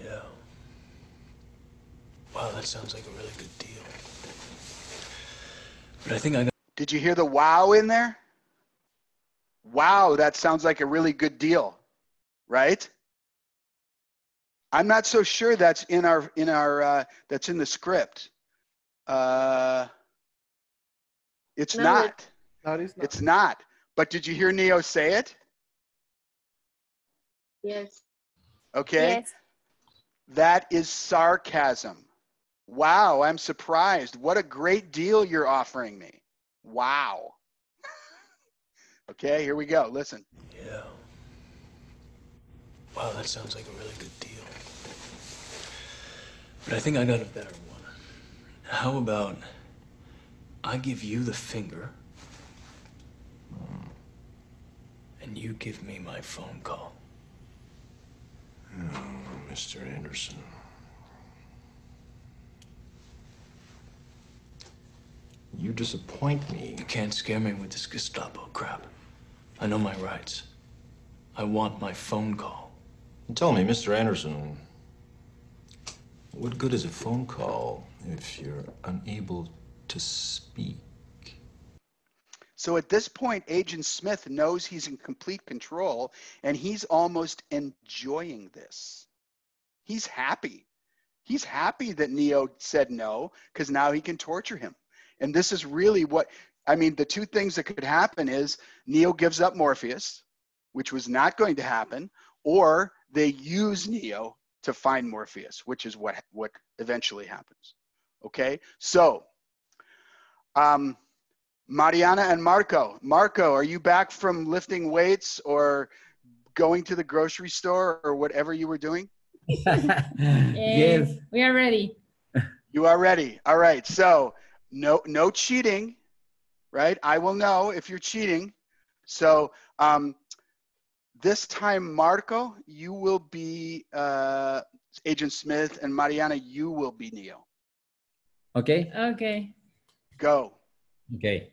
Speaker 8: Yeah. Wow, that sounds like a really good deal. But I think I got...
Speaker 2: Did you hear the wow in there? Wow, that sounds like a really good deal, right? I'm not so sure that's that's in the script. It's not. It's not. But did you hear Neo say it?
Speaker 13: Yes.
Speaker 2: Okay.
Speaker 3: Yes.
Speaker 2: That is sarcasm. Wow, I'm surprised. What a great deal you're offering me. Wow. Okay, here we go. Listen.
Speaker 8: Yeah. Wow, that sounds like a really good deal. But I think I got a better one. How about I give you the finger and you give me my phone call?
Speaker 7: Oh, Mr. Anderson. You disappoint me.
Speaker 8: You can't scare me with this Gestapo crap. I know my rights. I want my phone call.
Speaker 7: Tell me, Mr. Anderson, what good is a phone call if you're unable to speak?
Speaker 2: So at this point, Agent Smith knows he's in complete control, and he's almost enjoying this. He's happy. He's happy that Neo said no, because now he can torture him. And this is really what, I mean, the two things that could happen is Neo gives up Morpheus, which was not going to happen, or they use Neo to find Morpheus, which is what eventually happens. Okay, so Mariana and Marco. Marco, are you back from lifting weights or going to the grocery store or whatever you were doing?
Speaker 9: Yes, we are ready.
Speaker 2: You are ready. All right. So no cheating, right? I will know if you're cheating. So this time, Marco, you will be Agent Smith, and Mariana, you will be Neo.
Speaker 10: Okay.
Speaker 9: Okay.
Speaker 2: Go.
Speaker 10: Okay.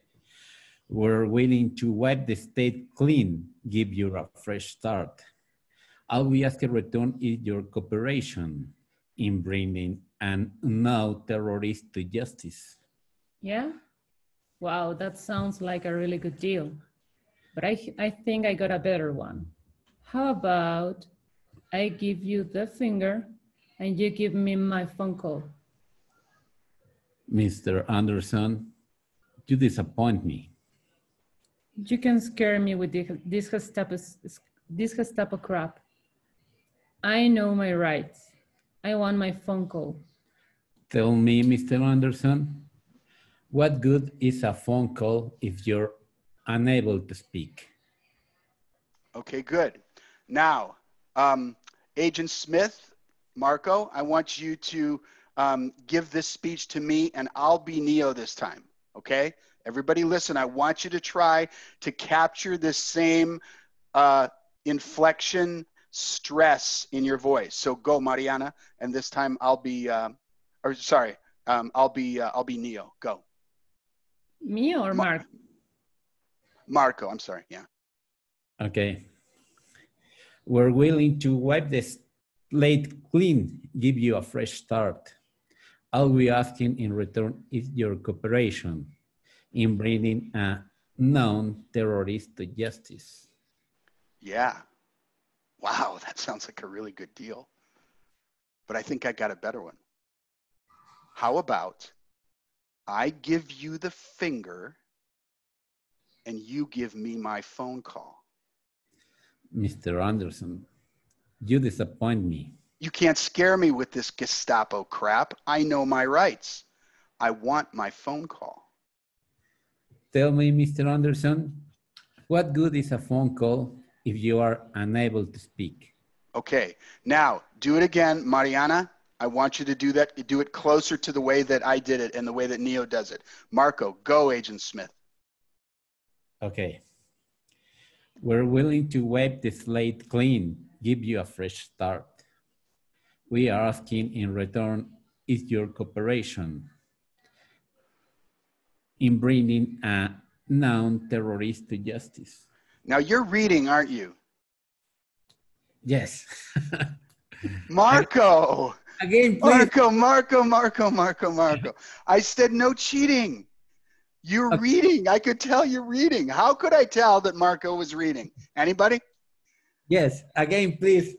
Speaker 10: We're willing to wipe the state clean, give you a fresh start. All we ask in return is your cooperation in bringing an unknown terrorist to justice.
Speaker 9: Yeah? Wow, that sounds like a really good deal. But I think I got a better one. How about I give you the finger and you give me my phone call?
Speaker 10: Mr. Anderson, you disappoint me.
Speaker 9: You can scare me with this Gestapo crap. I know my rights. I want my phone call.
Speaker 10: Tell me, Mr. Anderson, what good is a phone call if you're unable to speak?
Speaker 2: Okay, good. Now, Agent Smith, Marco, I want you to give this speech to me, and I'll be Neo this time, okay? Everybody listen, I want you to try to capture this same inflection, stress in your voice. So go, Mariana, and this time I'll be, I'll be Neo. Go.
Speaker 9: Me or Mark?
Speaker 2: Marco, I'm sorry, yeah.
Speaker 10: Okay. We're willing to wipe the slate clean, give you a fresh start. All we asking in return is your cooperation in bringing a known terrorist to justice.
Speaker 2: Yeah. Wow, that sounds like a really good deal. But I think I got a better one. How about I give you the finger and you give me my phone call?
Speaker 10: Mr. Anderson, you disappoint me.
Speaker 2: You can't scare me with this Gestapo crap. I know my rights. I want my phone call.
Speaker 10: Tell me, Mr. Anderson, what good is a phone call if you are unable to speak?
Speaker 2: Okay, now do it again, Mariana. I want you to do that. Do it closer to the way that I did it and the way that Neo does it. Marco, go, Agent Smith.
Speaker 10: Okay. We're willing to wipe the slate clean, give you a fresh start. We are asking in return is your cooperation in bringing a known terrorist to justice.
Speaker 2: Now you're reading, aren't you?
Speaker 10: Yes.
Speaker 2: Marco.
Speaker 10: Again, please.
Speaker 2: Marco. I said no cheating. You're reading. I could tell you're reading. How could I tell that Marco was reading? Anybody?
Speaker 10: Yes. Again, please.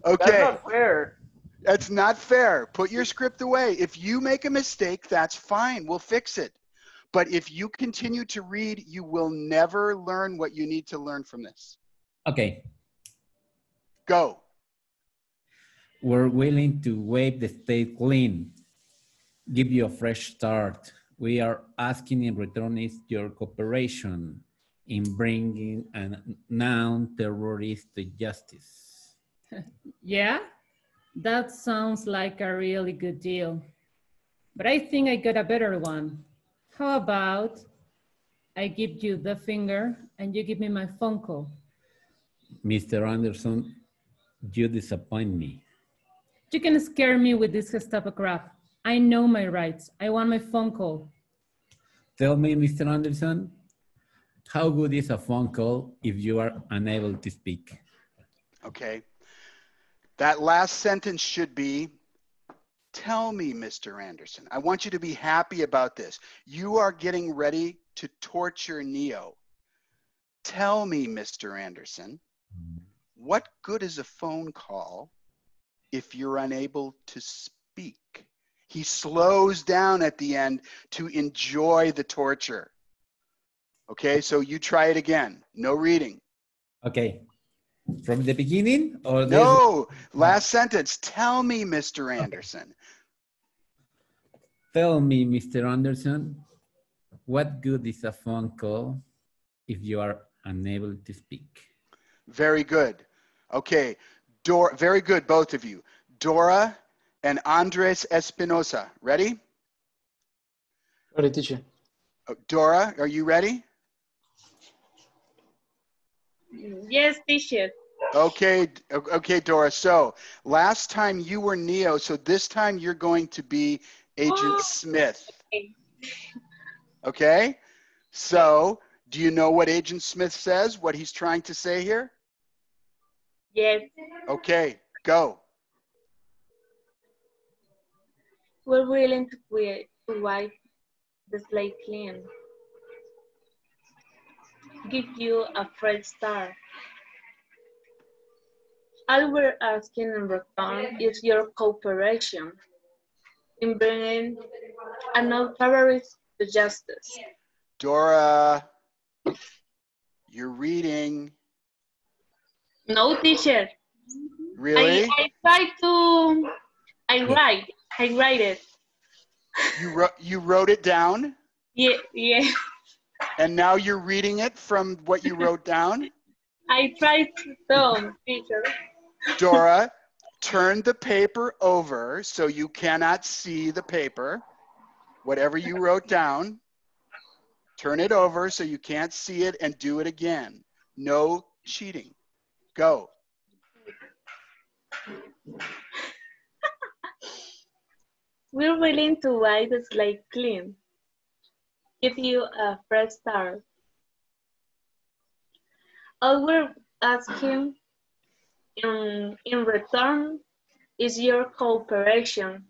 Speaker 2: Okay.
Speaker 11: That's not fair.
Speaker 2: That's not fair. Put your script away. If you make a mistake, that's fine. We'll fix it. But if you continue to read, you will never learn what you need to learn from this.
Speaker 10: Okay.
Speaker 2: Go.
Speaker 10: We're willing to waive the slate clean, give you a fresh start. We are asking in return is your cooperation in bringing a non-terrorist to justice.
Speaker 9: Yeah, that sounds like a really good deal. But I think I got a better one. How about I give you the finger and you give me my phone call?
Speaker 10: Mr. Anderson, you disappoint me.
Speaker 9: You can scare me with this Gestapo crap. I know my rights. I want my phone call.
Speaker 10: Tell me, Mr. Anderson, how good is a phone call if you are unable to speak?
Speaker 2: Okay. That last sentence should be, tell me, Mr. Anderson. I want you to be happy about this. You are getting ready to torture Neo. Tell me, Mr. Anderson, what good is a phone call if you're unable to speak? He slows down at the end to enjoy the torture. Okay, so you try it again. No reading.
Speaker 10: Okay. From the beginning or
Speaker 2: no, last sentence. Tell me, Mr. Anderson.
Speaker 10: Tell me, Mr. Anderson, what good is a phone call if you are unable to speak?
Speaker 2: Very good. Okay, very good, both of you. Dora and Andres Espinosa, ready?
Speaker 15: Ready, teacher.
Speaker 2: Dora, are you ready?
Speaker 13: Yes, teacher.
Speaker 2: Okay, Dora. So last time you were Neo, so this time you're going to be Agent Smith. Okay? So do you know what Agent Smith says, what he's trying to say here?
Speaker 13: Yes.
Speaker 2: Okay, go.
Speaker 13: We're willing to wipe the slate clean. Give you a fresh start. All we're asking in return is your cooperation in bringing a non-terrorist to justice.
Speaker 2: Dora, you're reading.
Speaker 13: No, teacher.
Speaker 2: Really?
Speaker 13: I tried to. I write it.
Speaker 2: You wrote it down?
Speaker 13: Yeah.
Speaker 2: And now you're reading it from what you wrote down?
Speaker 13: I tried to, teacher.
Speaker 2: Dora, turn the paper over so you cannot see the paper. Whatever you wrote down, turn it over so you can't see it and do it again. No cheating. Go.
Speaker 13: We're willing to wipe the slate clean. Give you a fresh start. All we're asking in return is your cooperation.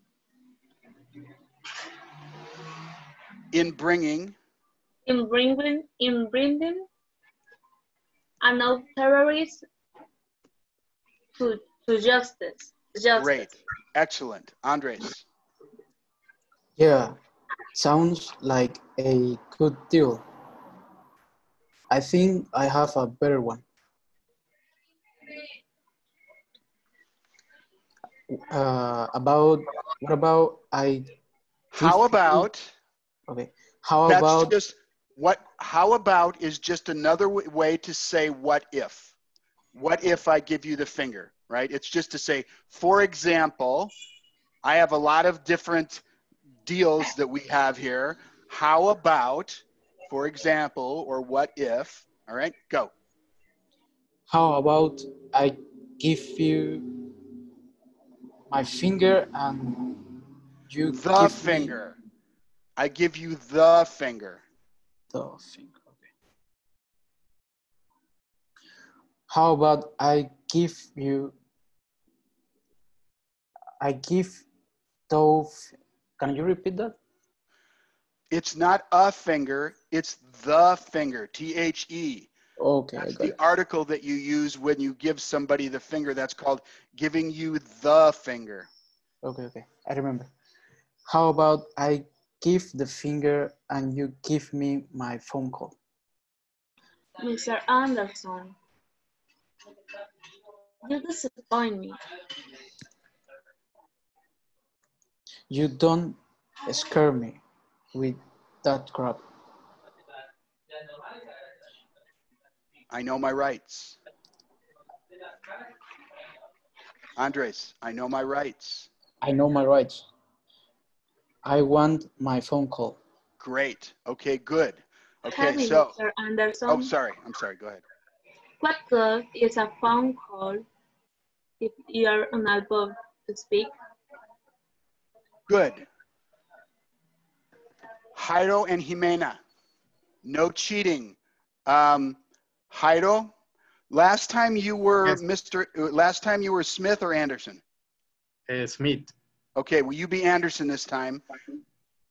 Speaker 2: In bringing
Speaker 13: a non-terrorist to justice.
Speaker 2: Great. Excellent. Andres.
Speaker 15: Yeah, sounds like a good deal. I think I have a better one. How about
Speaker 2: is just another way to say what if. What if I give you the finger, right? It's just to say, for example, I have a lot of different deals that we have here. How about, for example, or what if, all right, go.
Speaker 15: How about I give you my finger and you
Speaker 2: the finger. I give you the finger.
Speaker 15: The finger, okay. How about I give those, can you repeat that?
Speaker 2: It's not a finger, it's the finger, T-H-E.
Speaker 15: Okay,
Speaker 2: that's the article that you use when you give somebody the finger. That's called giving you the finger.
Speaker 15: Okay, I remember. How about I give the finger and you give me my phone call?
Speaker 13: Mr. Anderson, You disappoint me.
Speaker 15: You don't scare me with that crap.
Speaker 2: I know my rights. Andres, I know my rights.
Speaker 15: I know my rights. I want my phone call.
Speaker 2: Great. Okay, good.
Speaker 13: Tell
Speaker 2: Okay,
Speaker 13: me,
Speaker 2: so,
Speaker 13: Mr. Anderson,
Speaker 2: oh, sorry. I'm sorry. Go ahead.
Speaker 13: what good is a phone call if you're unable to speak?
Speaker 2: Good. Jairo and Jimena, no cheating. Jairo, last time you were last time you were Smith or Anderson?
Speaker 12: Smith.
Speaker 2: Okay, will you be Anderson this time?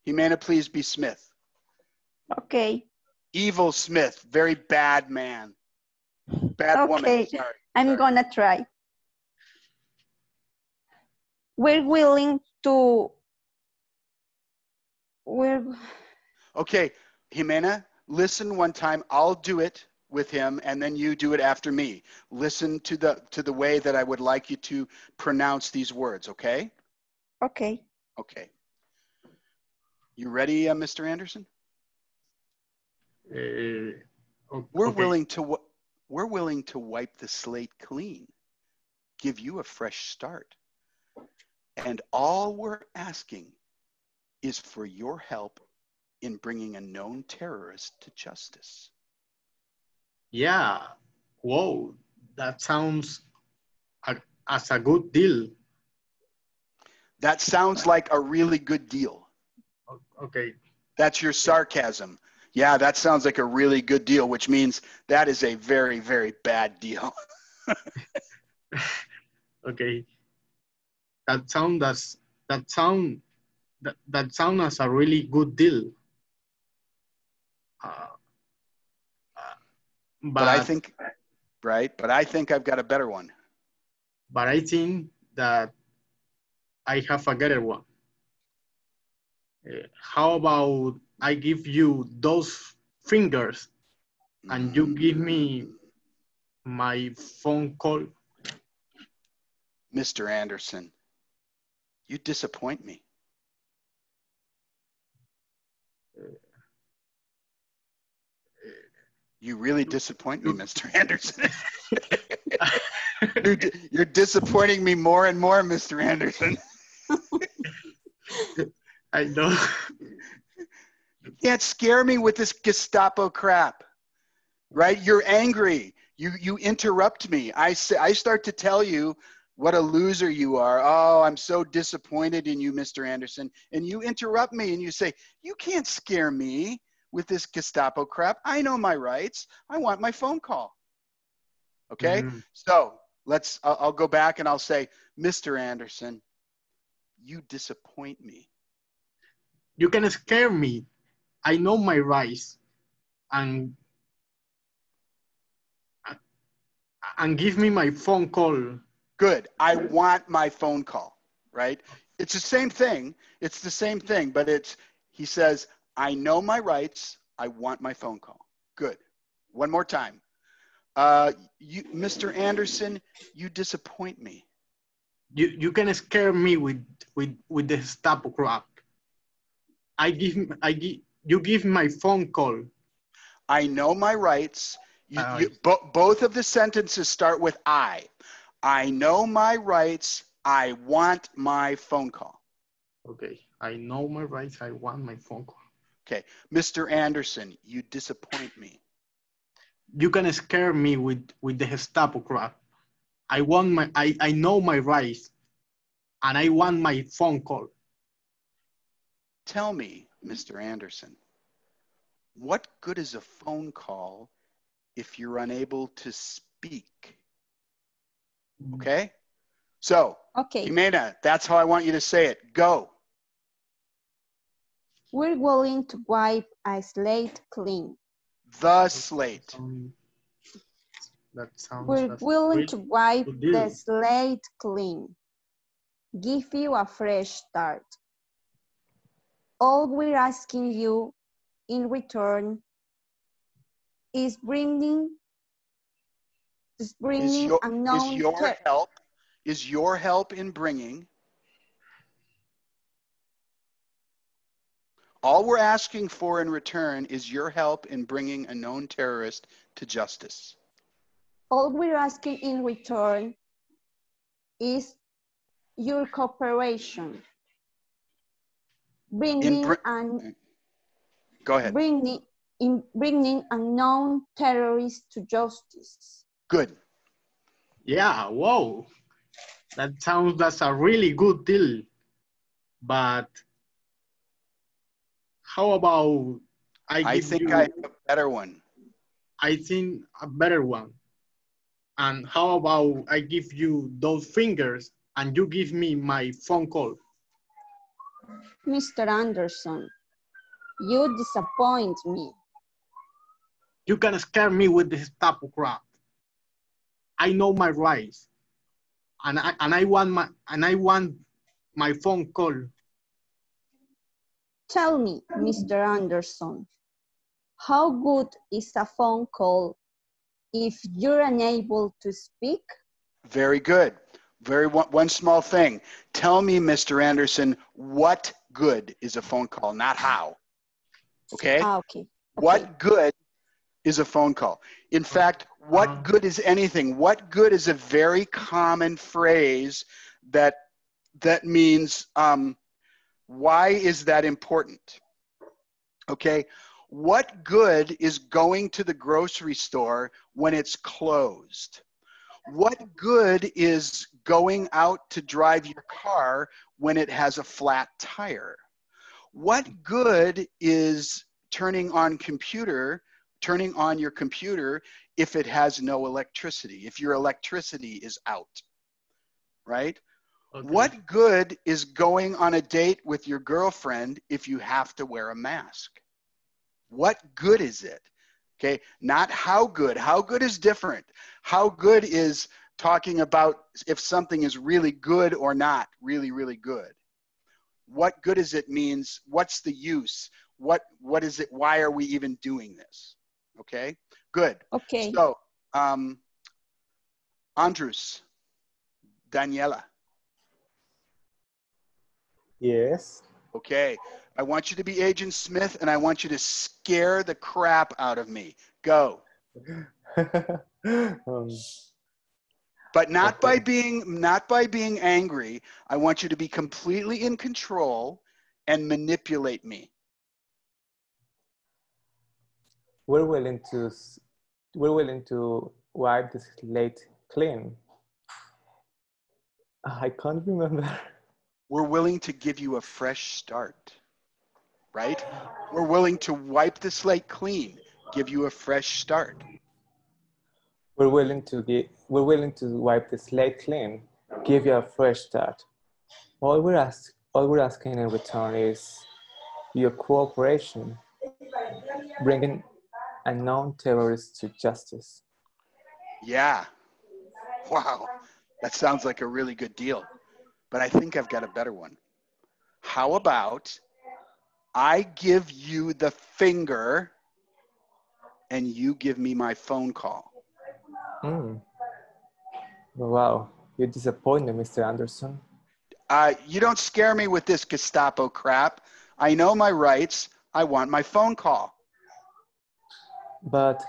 Speaker 2: Jimena, please be Smith.
Speaker 5: Okay.
Speaker 2: Evil Smith, very bad man. Bad woman,
Speaker 5: Okay,
Speaker 2: sorry.
Speaker 5: I'm gonna try. We're willing to.
Speaker 2: Okay, Jimena, listen one time. I'll do it with him, and then you do it after me. Listen to the way that I would like you to pronounce these words. Okay?
Speaker 5: Okay.
Speaker 2: Okay. You ready, Mr. Anderson?
Speaker 12: Okay.
Speaker 2: We're willing to wipe the slate clean, give you a fresh start, and all we're asking is for your help in bringing a known terrorist to justice.
Speaker 12: Yeah. Whoa, that sounds as a good deal.
Speaker 2: That sounds like a really good deal.
Speaker 12: Okay.
Speaker 2: That's your sarcasm. Yeah, that sounds like a really good deal, which means that is a very, very bad deal.
Speaker 12: Okay. That sound as a really good deal.
Speaker 2: But I think, right? But I think I've got a better one.
Speaker 12: But I think that I have a better one. How about I give you those fingers and you give me my phone call?
Speaker 2: Mr. Anderson, you disappoint me. You really disappoint me, Mr. Anderson. You're disappointing me more and more, Mr. Anderson.
Speaker 12: I know.
Speaker 2: You can't scare me with this Gestapo crap, right? You're angry. You interrupt me. I start to tell you what a loser you are. Oh, I'm so disappointed in you, Mr. Anderson. And you interrupt me and you say, you can't scare me with this Gestapo crap. I know my rights. I want my phone call. Okay? So I'll go back and I'll say, Mr. Anderson, you disappoint me.
Speaker 12: You can scare me. I know my rights. And give me my phone call.
Speaker 2: Good. I want my phone call, right? It's the same thing. It's the same thing, but he says, I know my rights. I want my phone call. Good. One more time. Mr. Anderson, you disappoint me.
Speaker 12: You can scare me with the Gestapo crap. You give my phone call.
Speaker 2: I know my rights. Both of the sentences start with I. I know my rights. I want my phone call.
Speaker 12: Okay. I know my rights. I want my phone call.
Speaker 2: Okay. Mr. Anderson, you disappoint me.
Speaker 12: You can scare me with the Gestapo crap. I know my rights and I want my phone call.
Speaker 2: Tell me, Mr. Anderson, what good is a phone call if you're unable to speak? Okay? So, Jimena, that's how I want you to say it. Go.
Speaker 5: We're willing to wipe a slate clean.
Speaker 2: The slate.
Speaker 5: We're willing to wipe the slate clean. Give you a fresh start. All we're asking you in return is bringing is bringing unknown
Speaker 2: is your help in bringing. All we're asking for in return is your help in bringing a known terrorist to justice.
Speaker 5: All we're asking in return is your cooperation. Bringing unknown terrorists to justice.
Speaker 2: Good.
Speaker 12: Yeah, whoa. That's a really good deal. But how about
Speaker 2: I think I have a better one.
Speaker 12: I think a better one. And how about I give you those fingers and you give me my phone call?
Speaker 5: Mr. Anderson, you disappoint me.
Speaker 12: You can scare me with this type of crap. I know my rights, and I want my phone call.
Speaker 5: Tell me, Mr. Anderson, how good is a phone call if you're unable to speak?
Speaker 2: Very good. One small thing. Tell me, Mr. Anderson, what good is a phone call, not how. Okay?
Speaker 5: Okay.
Speaker 2: What good is a phone call? In fact, what good is anything? What good is a very common phrase that means, why is that important? Okay? What good is going to the grocery store when it's closed? What good is going out to drive your car when it has a flat tire? What good is turning on your computer if it has no electricity, if your electricity is out, right? Okay. What good is going on a date with your girlfriend if you have to wear a mask? What good is it? Okay, not how good. How good is different. How good is talking about if something is really good or not really, really good. What good is it means, what's the use? What is it? Why are we even doing this? Okay, good.
Speaker 5: Okay.
Speaker 2: So, Andrus, Daniela.
Speaker 11: Yes.
Speaker 2: Okay, I want you to be Agent Smith and I want you to scare the crap out of me. Go. But not by being angry. I want you to be completely in control and manipulate me.
Speaker 11: We're willing to wipe the slate clean. I can't remember.
Speaker 2: We're willing to give you a fresh start, right? We're willing to wipe the slate clean, give you a fresh start.
Speaker 11: We're willing to wipe the slate clean, give you a fresh start. All we're asking in return is your cooperation, bringing unknown terrorists to justice.
Speaker 2: Yeah. Wow. That sounds like a really good deal. But I think I've got a better one. How about I give you the finger and you give me my phone call?
Speaker 11: Wow, you disappoint me, Mr. Anderson.
Speaker 2: You don't scare me with this Gestapo crap. I know my rights. I want my phone call.
Speaker 11: But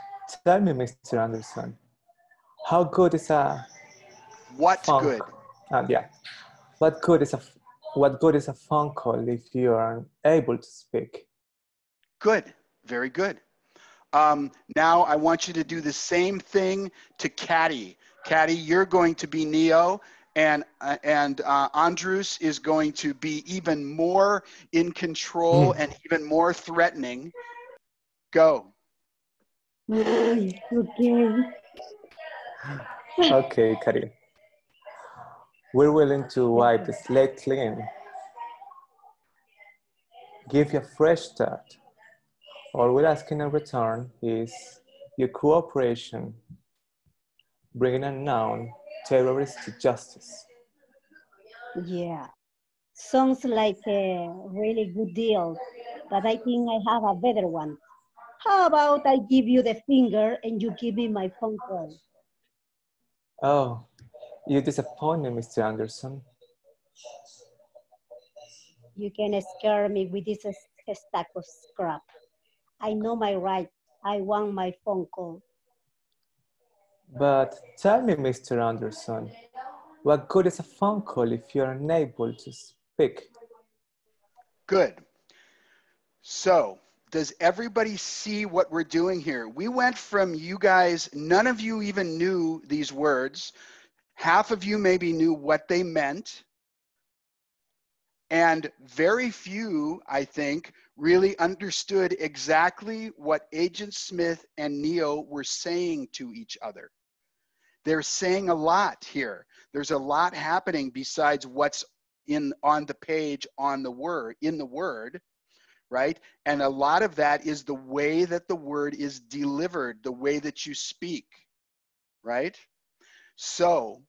Speaker 11: tell me, Mr. Anderson, how good is a
Speaker 2: good?
Speaker 11: Yeah. What good is a phone call if you are unable to speak?
Speaker 2: Good, very good. Now I want you to do the same thing to Caddy. Caddy, you're going to be Neo, and Andrus is going to be even more in control and even more threatening. Go.
Speaker 5: Okay.
Speaker 11: Okay, Caddy. We're willing to wipe the slate clean, give you a fresh start. All we're asking in return is your cooperation, bringing unknown terrorists to justice.
Speaker 16: Yeah, sounds like a really good deal, but I think I have a better one. How about I give you the finger and you give me my phone call?
Speaker 11: Oh, you disappoint me, Mr. Anderson.
Speaker 16: You can scare me with this stack of scrap. I know my right. I want my phone call.
Speaker 11: But tell me, Mr. Anderson, what good is a phone call if you're unable to speak?
Speaker 2: Good. So, does everybody see what we're doing here? We went from you guys, none of you even knew these words. Half of you maybe knew what they meant. And very few, I think, really understood exactly what Agent Smith and Neo were saying to each other. They're saying a lot here. There's a lot happening besides what's on the page, in the word, right? And a lot of that is the way that the word is delivered, the way that you speak, right? So,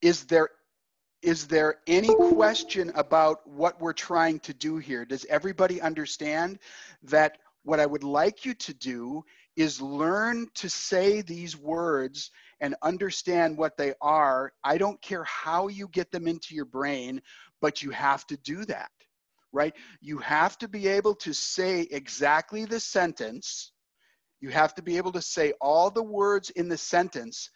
Speaker 2: is there any question about what we're trying to do here? Does everybody understand that what I would like you to do is learn to say these words and understand what they are? I don't care how you get them into your brain, but you have to do that, right? You have to be able to say exactly the sentence. You have to be able to say all the words in the sentence.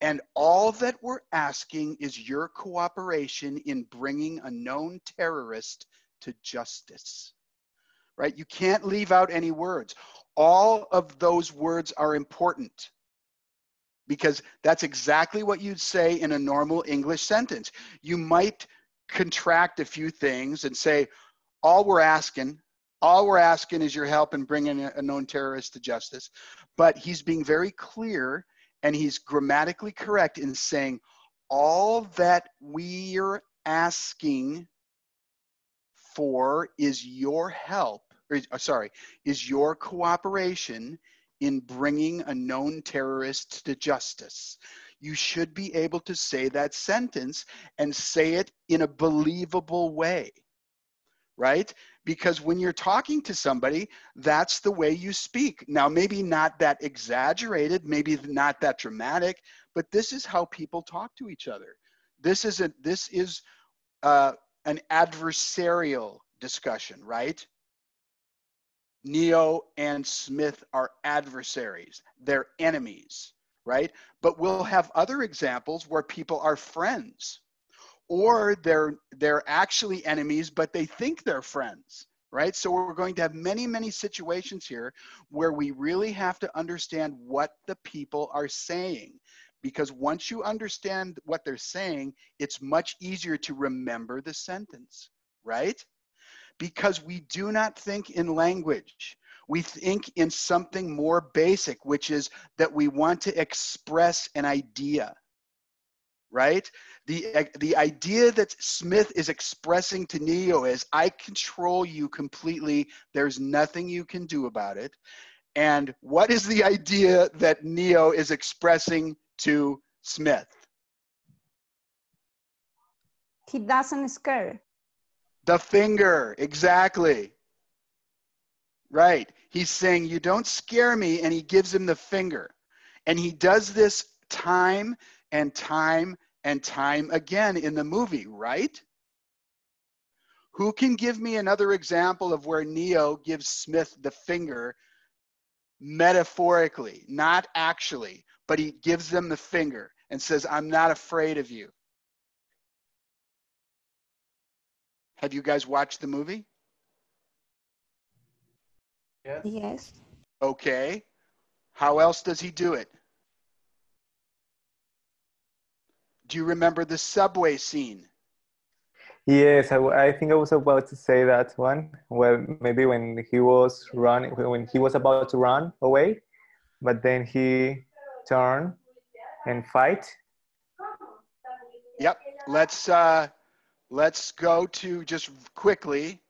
Speaker 2: And all that we're asking is your cooperation in bringing a known terrorist to justice, right? You can't leave out any words. All of those words are important because that's exactly what you'd say in a normal English sentence. You might contract a few things and say, all we're asking is your help in bringing a known terrorist to justice. But he's being very clear and he's grammatically correct in saying all that we're asking for is your help, is your cooperation in bringing a known terrorist to justice. You should be able to say that sentence and say it in a believable way, right? Because when you're talking to somebody, that's the way you speak. Now, maybe not that exaggerated, maybe not that dramatic, but this is how people talk to each other. This is an adversarial discussion, right? Neo and Smith are adversaries. They're enemies, right? But we'll have other examples where people are friends. Or they're actually enemies, but they think they're friends, right? So we're going to have many, many situations here where we really have to understand what the people are saying. Because once you understand what they're saying, it's much easier to remember the sentence, right? Because we do not think in language. We think in something more basic, which is that we want to express an idea. Right? The idea that Smith is expressing to Neo is, I control you completely. There's nothing you can do about it. And what is the idea that Neo is expressing to Smith?
Speaker 5: He doesn't scare.
Speaker 2: The finger, exactly. Right. He's saying, you don't scare me, and he gives him the finger. And he does this time and time and time again in the movie, right? Who can give me another example of where Neo gives Smith the finger metaphorically, not actually, but he gives them the finger and says, I'm not afraid of you? Have you guys watched the movie?
Speaker 5: Yes.
Speaker 2: Okay. How else does he do it? Do you remember the subway scene?
Speaker 11: Yes, I think I was about to say that one. Well, maybe when he was about to run away, but then he turned and fight.
Speaker 2: Yep. Let's go to just quickly.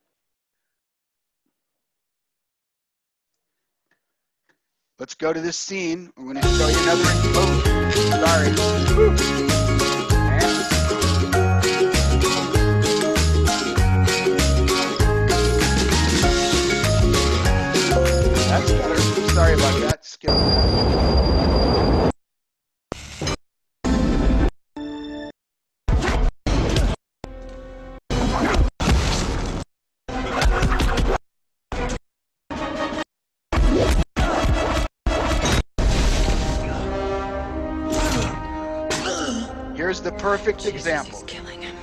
Speaker 2: Let's go to this scene. I'm going to show you another. Oh, sorry. That's better. Sorry about that. Skip that. Here's the perfect example.
Speaker 8: He's killing him.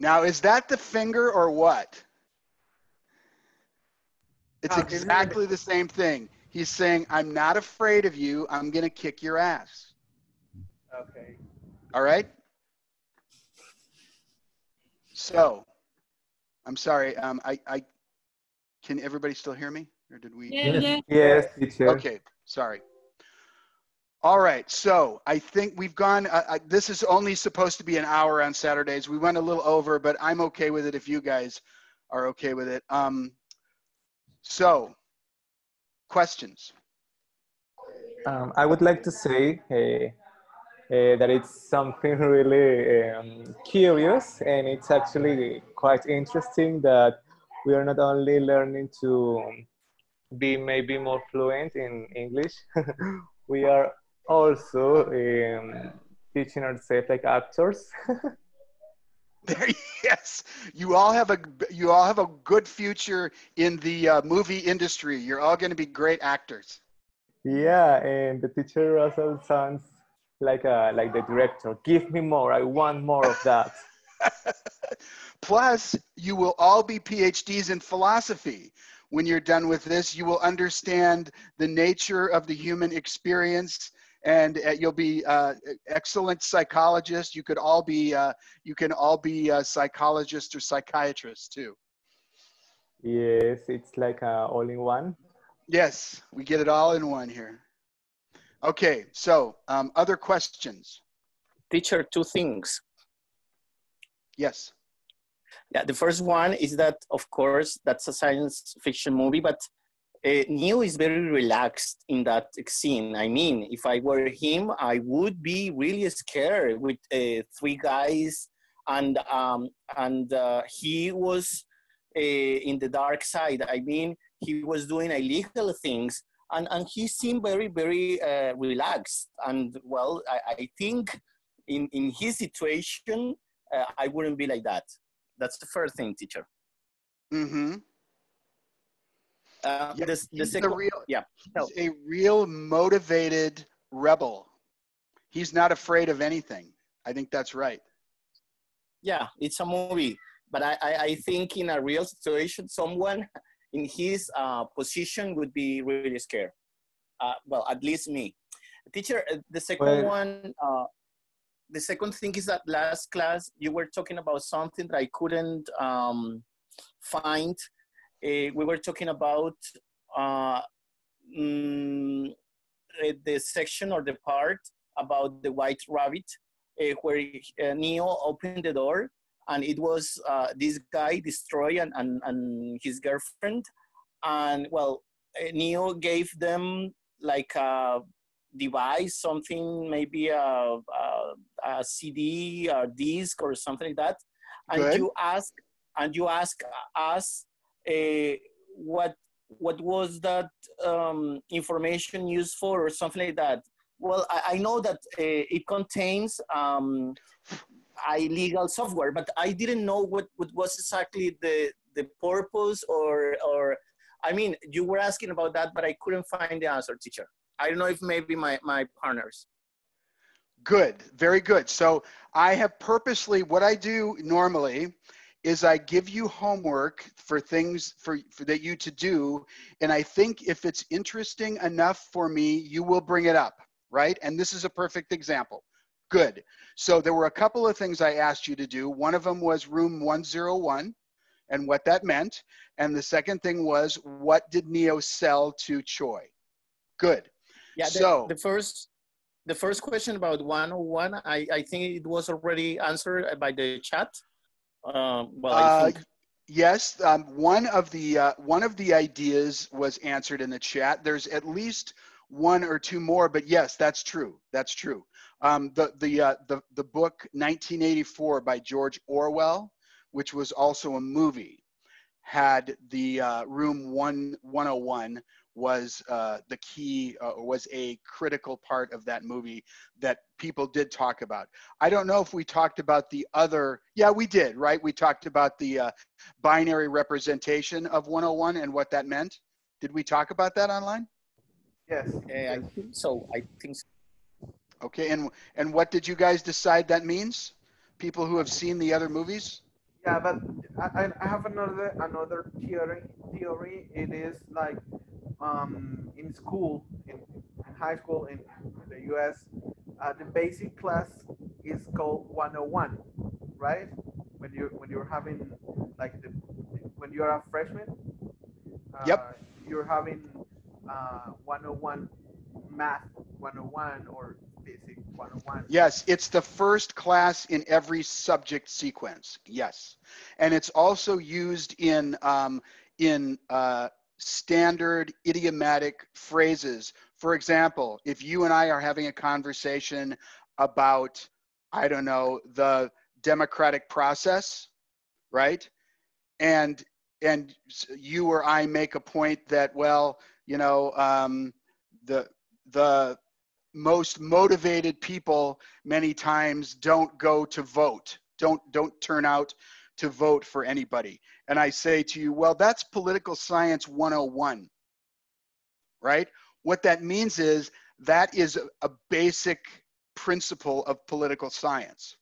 Speaker 2: Now, is that the finger or what? It's
Speaker 1: No,
Speaker 2: exactly the same thing. He's saying, I'm not afraid of you. I'm going to kick your ass.
Speaker 1: Okay.
Speaker 2: All right? So, I'm sorry. Can everybody still hear me? Or did we?
Speaker 11: Yes, teacher.
Speaker 2: Okay, sorry. All right, so I think we've gone, this is only supposed to be an hour on Saturdays. We went a little over, but I'm okay with it if you guys are okay with it. So, questions?
Speaker 11: I would like to say that it's something really curious, and it's actually quite interesting that we are not only learning to be maybe more fluent in English, we are also teaching ourselves like actors.
Speaker 2: There, yes, you all have a good future in the movie industry. You're all going to be great actors.
Speaker 11: Yeah, and the teacher also sounds like the director. Give me more. I want more of that.
Speaker 2: Plus, you will all be PhDs in philosophy. When you're done with this, you will understand the nature of the human experience, and you'll be excellent psychologists. You can all be psychologists or psychiatrists too.
Speaker 11: Yes, it's like all in one.
Speaker 2: Yes, we get it all in one here. Okay, so other questions?
Speaker 4: Teacher, two things.
Speaker 2: Yes.
Speaker 4: Yeah, the first one is that, of course, that's a science fiction movie, but Neo is very relaxed in that scene. I mean, if I were him, I would be really scared with three guys, and he was in the dark side. I mean, he was doing illegal things, and he seemed very, very relaxed. And well, I think in his situation, I wouldn't be like that. That's the first thing, teacher.
Speaker 2: Mm-hmm.
Speaker 4: The second,
Speaker 2: he's a real motivated rebel. He's not afraid of anything. I think that's right.
Speaker 4: Yeah, it's a movie, but I think in a real situation, someone in his position would be really scared. Well, at least me. Teacher, the second one, the second thing is that last class, you were talking about something that I couldn't find. We were talking about the section or the part about the white rabbit where Neo opened the door, and it was this guy destroy and his girlfriend, and well, Neo gave them like a device, something, maybe a CD or disc or something like that, and
Speaker 2: Good.
Speaker 4: you ask us what was that information used for or something like that. Well, I know that it contains illegal software, but I didn't know what was exactly the purpose or I mean, you were asking about that, but I couldn't find the answer, teacher. I don't know if maybe my partners.
Speaker 2: Good, very good. So I have purposely, what I do normally is I give you homework for things for that you to do. And I think if it's interesting enough for me, you will bring it up, right? And this is a perfect example. Good. So there were a couple of things I asked you to do. One of them was room 101 and what that meant. And the second thing was, what did Neo sell to Choi? Good.
Speaker 4: Yeah,
Speaker 2: so
Speaker 4: the first question about 101, I think it was already answered by the chat. Well, I think.
Speaker 2: Yes, one of the ideas was answered in the chat. There's at least one or two more, but yes, that's true. That's true. The book 1984 by George Orwell, which was also a movie, had the room 101, was the key, was a critical part of that movie that people did talk about. I don't know if we talked about the other, yeah, we did, right? We talked about the binary representation of 101 and what that meant. Did we talk about that online?
Speaker 1: Yes.
Speaker 4: I think so. I think so.
Speaker 2: Okay, and what did you guys decide that means? People who have seen the other movies?
Speaker 1: Yeah, but I have another theory. It is like in school, in high school in the U.S., the basic class is called 101, right? When you're having like when you're a freshman,
Speaker 2: Yep.
Speaker 1: you're having 101 math 101 or physics 101.
Speaker 2: Yes, it's the first class in every subject sequence. Yes, and it's also used in standard idiomatic phrases. For example, if you and I are having a conversation about, I don't know, the democratic process, right? And you or I make a point that, well, you know, the most motivated people many times don't go to vote, don't turn out to vote for anybody. And I say to you, well, that's political science 101, right? What that means is that is a basic principle of political science.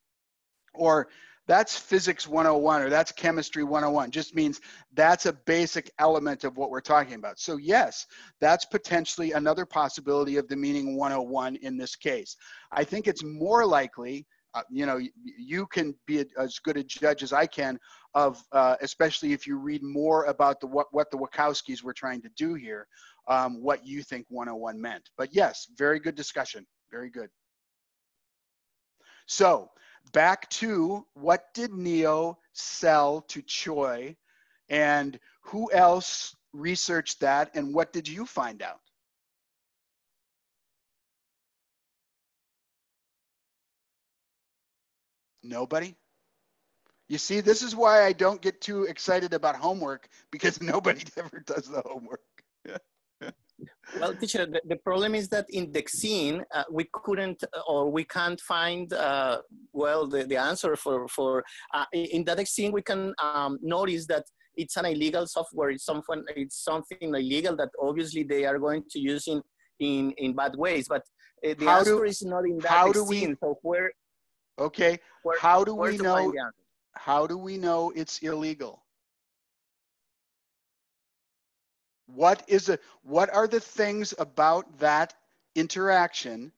Speaker 2: Or that's physics 101 or that's chemistry 101. Just means that's a basic element of what we're talking about. So yes, that's potentially another possibility of the meaning 101 in this case. I think it's more likely, you know, you can be as good a judge as I can of, especially if you read more about what the Wachowskis were trying to do here, what you think 101 meant. But yes, very good discussion, very good. So, back to what did Neo sell to Choi, and who else researched that, and what did you find out? Nobody? You see, this is why I don't get too excited about homework, because nobody ever does the homework.
Speaker 4: Well, teacher, the problem is that in the scene, we couldn't or we can't find, well, the answer for in that scene, we can notice that it's an illegal software. It's something illegal that obviously they are going to use in bad ways. But the answer is not in that scene. So where?
Speaker 2: Okay. How do we know? How do we know it's illegal? What are the things about that interaction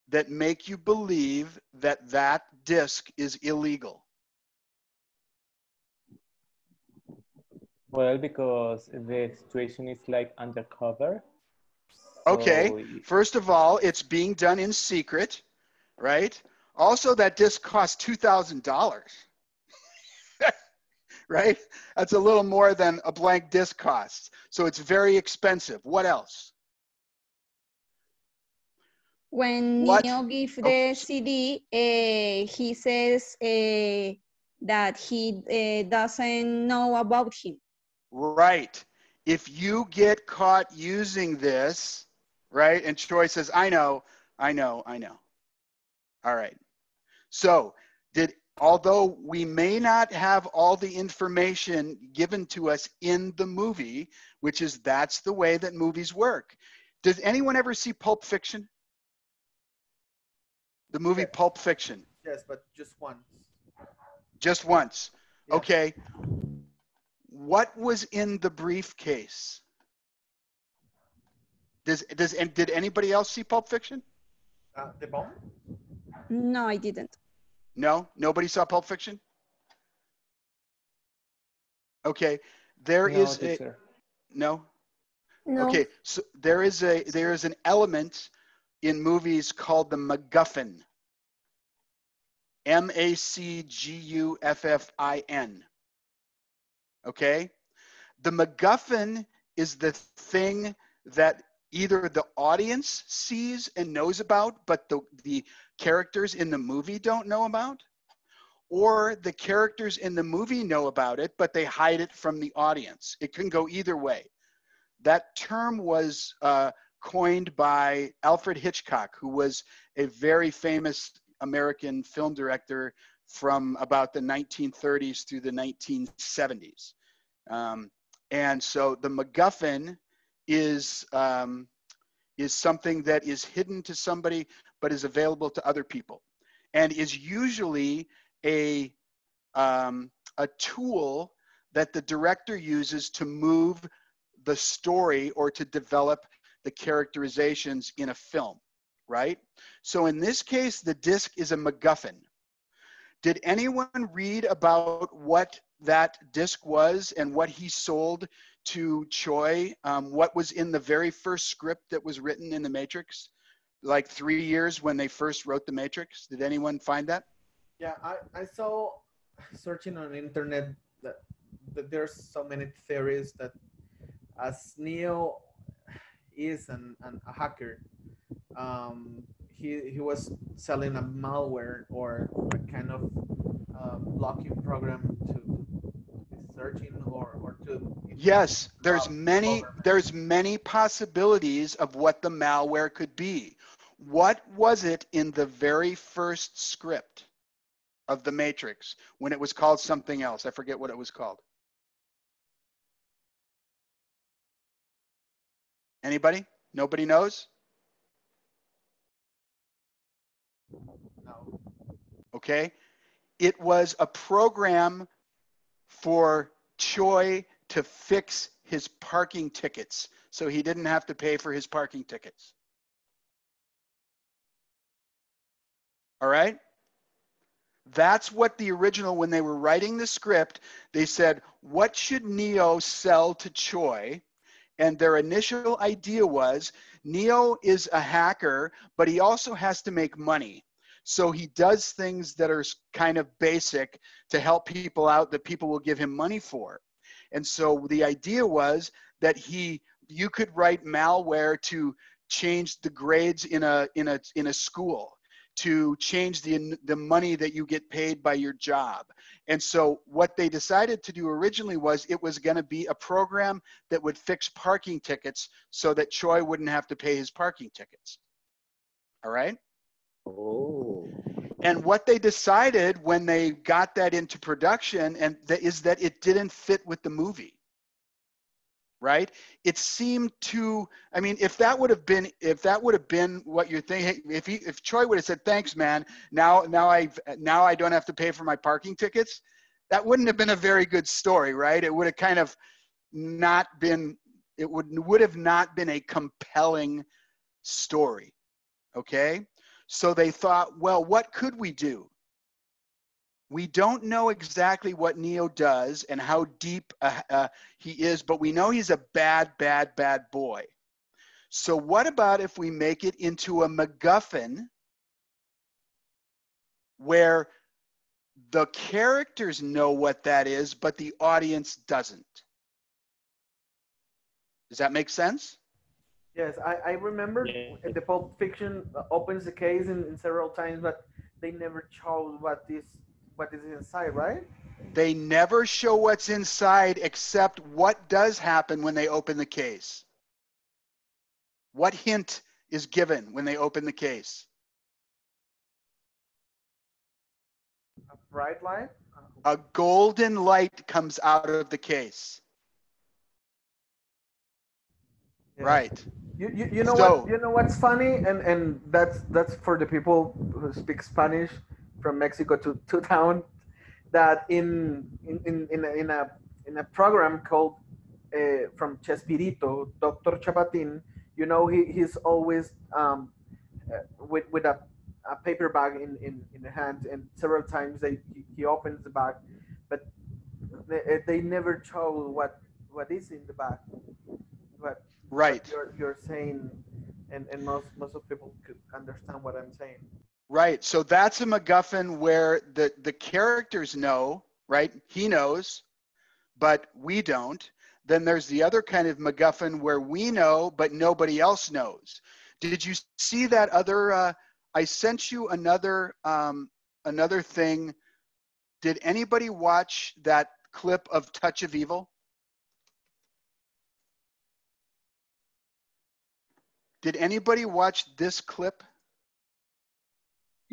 Speaker 2: that make you believe that that disk is illegal?
Speaker 11: Well, because the situation is like undercover.
Speaker 2: Okay, first of all, it's being done in secret, right? Also, that disk costs $2,000. Right? That's a little more than a blank disk costs. So it's very expensive. What else?
Speaker 5: When Neo gives the CD, he says that he doesn't know about him.
Speaker 2: Right. If you get caught using this, right? And Troy says, I know. All right. So although we may not have all the information given to us in the movie, which is that's the way that movies work. Does anyone ever see Pulp Fiction? The movie
Speaker 1: Yes.
Speaker 2: Pulp Fiction.
Speaker 1: Yes, but just once.
Speaker 2: Just once.
Speaker 1: Yes.
Speaker 2: Okay. What was in the briefcase? Did anybody else see Pulp Fiction?
Speaker 1: The bomb?
Speaker 5: No, I didn't.
Speaker 2: No? Nobody saw Pulp Fiction? Okay. No?
Speaker 5: No.
Speaker 2: Okay, so there is an element in movies called the MacGuffin. MacGuffin. Okay? The MacGuffin is the thing that either the audience sees and knows about, but the characters in the movie don't know about, or the characters in the movie know about it, but they hide it from the audience. It can go either way. that term was coined by Alfred Hitchcock, who was a very famous American film director from about the 1930s through the 1970s. And so the MacGuffin is something that is hidden to somebody, but is available to other people, and is usually a tool that the director uses to move the story or to develop the characterizations in a film, right? So in this case, the disc is a MacGuffin. Did anyone read about what that disc was and what he sold to Choi? What was in the very first script that was written in The Matrix? Like 3 years when they first wrote The Matrix? Did anyone find that?
Speaker 1: Yeah, I saw searching on the internet that there's so many theories that as Neo is a hacker, he was selling a malware or a kind of blocking program to be searching or to
Speaker 2: Yes, there's many possibilities of what the malware could be. What was it in the very first script of The Matrix when it was called something else? I forget what it was called. Anybody? Nobody knows?
Speaker 1: No.
Speaker 2: Okay. It was a program for Choi to fix his parking tickets so he didn't have to pay for his parking tickets. All right? That's what the original, when they were writing the script, they said, what should Neo sell to Choi? And their initial idea was, Neo is a hacker, but he also has to make money. So he does things that are kind of basic to help people out that people will give him money for. And so the idea was that you could write malware to change the grades in a school, to change the money that you get paid by your job. And so what they decided to do originally was it was going to be a program that would fix parking tickets so that Choi wouldn't have to pay his parking tickets. All right?
Speaker 4: Oh.
Speaker 2: And what they decided when they got that into production is that it didn't fit with the movie. Right? It seemed to, I mean, if that would have been what you're thinking, if Choi would have said, thanks, man, now I don't have to pay for my parking tickets, that wouldn't have been a very good story, right? It would have kind of not been, it would have not been a compelling story. Okay? So they thought, well, what could we do? We don't know exactly what Neo does and how deep he is, but we know he's a bad boy. So what about if we make it into a MacGuffin where the characters know what that is, but the audience doesn't? Does that make sense?
Speaker 1: Yes, I remember the Pulp Fiction opens the case in several times, but they never show what is inside, right?
Speaker 2: They never show what's inside except what does happen when they open the case. What hint is given when they open the case?
Speaker 1: A bright light?
Speaker 2: A golden light comes out of the case.
Speaker 1: Yeah.
Speaker 2: Right.
Speaker 1: You know what? You know what's funny, and that's for the people who speak Spanish from Mexico to town. That in a program called from Chespirito, Dr. Chapatin, you know he's always with a paper bag in the hand, and several times he opens the bag, but they never show what is in the bag. But
Speaker 2: right,
Speaker 1: you're saying, and most of people could understand what I'm saying.
Speaker 2: Right. So that's a MacGuffin where the characters know, right? He knows, but we don't. Then there's the other kind of MacGuffin where we know, but nobody else knows. Did you see that other? I sent you another thing. Did anybody watch that clip of Touch of Evil? Did anybody watch this clip?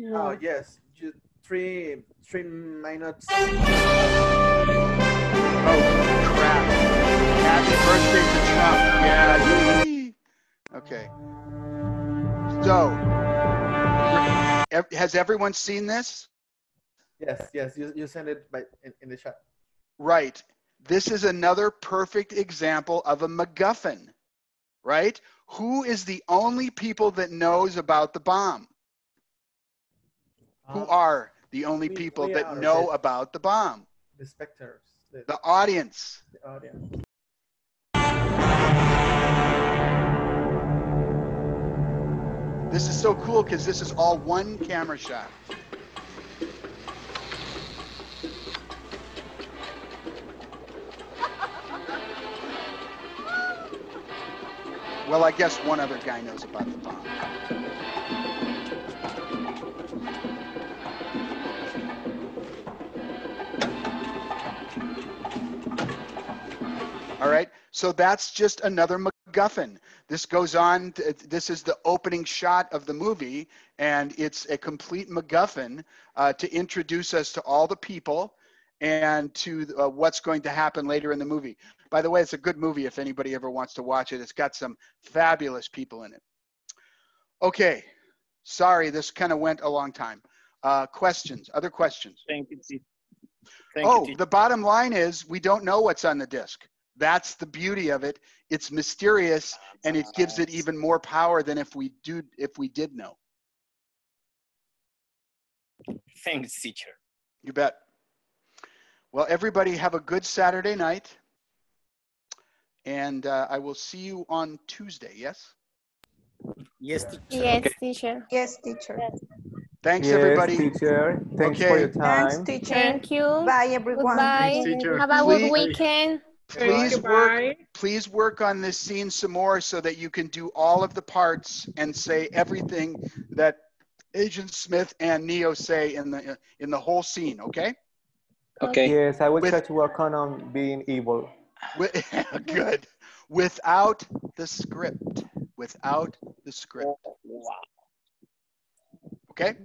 Speaker 1: Oh, yes. Just 3 minutes.
Speaker 2: Oh, crap. Happy birthday to Trump. Yeah. Yee. Okay. So, has everyone seen this?
Speaker 1: Yes, yes. You sent it in the chat.
Speaker 2: Right. This is another perfect example of a MacGuffin, right? Who is the only people that knows about the bomb? Who are the only people that know about the bomb?
Speaker 1: The spectators.
Speaker 2: The audience.
Speaker 1: The audience.
Speaker 2: This is so cool because this is all one camera shot. Well, I guess one other guy knows about the bomb. All right, so that's just another MacGuffin. This goes on, this is the opening shot of the movie, and it's a complete MacGuffin to introduce us to all the people and to what's going to happen later in the movie. By the way, it's a good movie if anybody ever wants to watch it. It's got some fabulous people in it. Okay, sorry, this kind of went a long time. Questions, other questions?
Speaker 4: Thank you, teacher.
Speaker 2: The bottom line is we don't know what's on the disc. That's the beauty of it. It's mysterious, and it gives it even more power than if we did know.
Speaker 4: Thanks, teacher.
Speaker 2: You bet. Well, everybody have a good Saturday night, and I will see you on Tuesday, yes?
Speaker 4: Yes, teacher.
Speaker 3: Yes,
Speaker 4: Okay.
Speaker 3: teacher.
Speaker 5: Yes, teacher.
Speaker 2: Thanks,
Speaker 11: Yes,
Speaker 2: everybody.
Speaker 11: teacher. Thanks
Speaker 2: Okay.
Speaker 11: for your time.
Speaker 5: Thanks, teacher.
Speaker 3: Thank you.
Speaker 5: Bye, everyone.
Speaker 3: Goodbye.
Speaker 12: Thanks, teacher.
Speaker 3: Have a good weekend.
Speaker 2: Please work on this scene some more so that you can do all of the parts and say everything that Agent Smith and Neo say in the whole scene, okay?
Speaker 4: Okay.
Speaker 11: Yes, I will try to work on being evil.
Speaker 2: Good. Without the script. Without the script.
Speaker 4: Wow.
Speaker 2: Okay?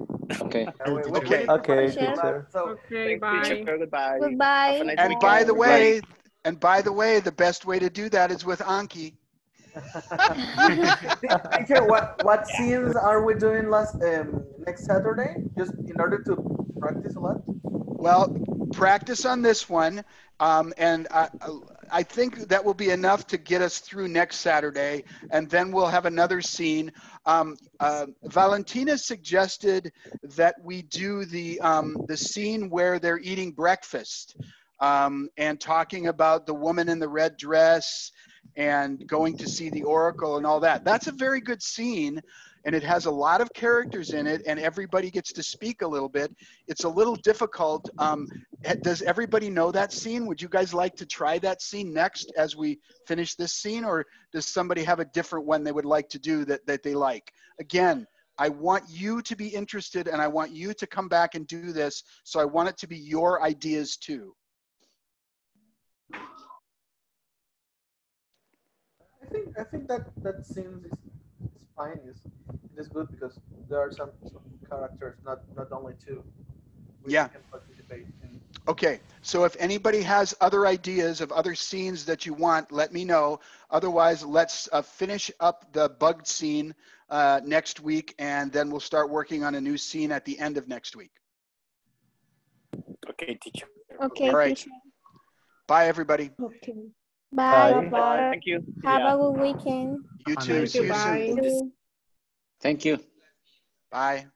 Speaker 15: Okay.
Speaker 2: Okay.
Speaker 11: Okay, teacher.
Speaker 14: Okay, bye.
Speaker 4: Teacher, goodbye.
Speaker 3: Goodbye.
Speaker 4: Have a nice
Speaker 2: And
Speaker 4: weekend,
Speaker 2: by the
Speaker 4: everybody.
Speaker 2: way, the best way to do that is with Anki.
Speaker 1: Teacher, what scenes are we doing next Saturday? Just in order to practice a lot?
Speaker 2: Well, practice on this one, and I think that will be enough to get us through next Saturday, and then we'll have another scene. Valentina suggested that we do the scene where they're eating breakfast and talking about the woman in the red dress and going to see the Oracle and all that. That's a very good scene, and it has a lot of characters in it, and everybody gets to speak a little bit. It's a little difficult. Does everybody know that scene? Would you guys like to try that scene next as we finish this scene, or does somebody have a different one they would like to do that they like? Again, I want you to be interested, and I want you to come back and do this, so I want it to be your ideas too.
Speaker 1: I think that scene is fine. It is good because there are some characters, not only two. We can participate in.
Speaker 2: Okay, so if anybody has other ideas of other scenes that you want, let me know. Otherwise, let's finish up the bugged scene next week, and then we'll start working on a new scene at the end of next week.
Speaker 4: Okay, teacher.
Speaker 3: Okay,
Speaker 2: all right.
Speaker 3: teacher.
Speaker 2: Bye, everybody.
Speaker 3: Okay. Bye.
Speaker 4: Bye. Thank you.
Speaker 3: Have a good weekend.
Speaker 2: You too. See you soon.
Speaker 4: Thank you.
Speaker 2: Bye.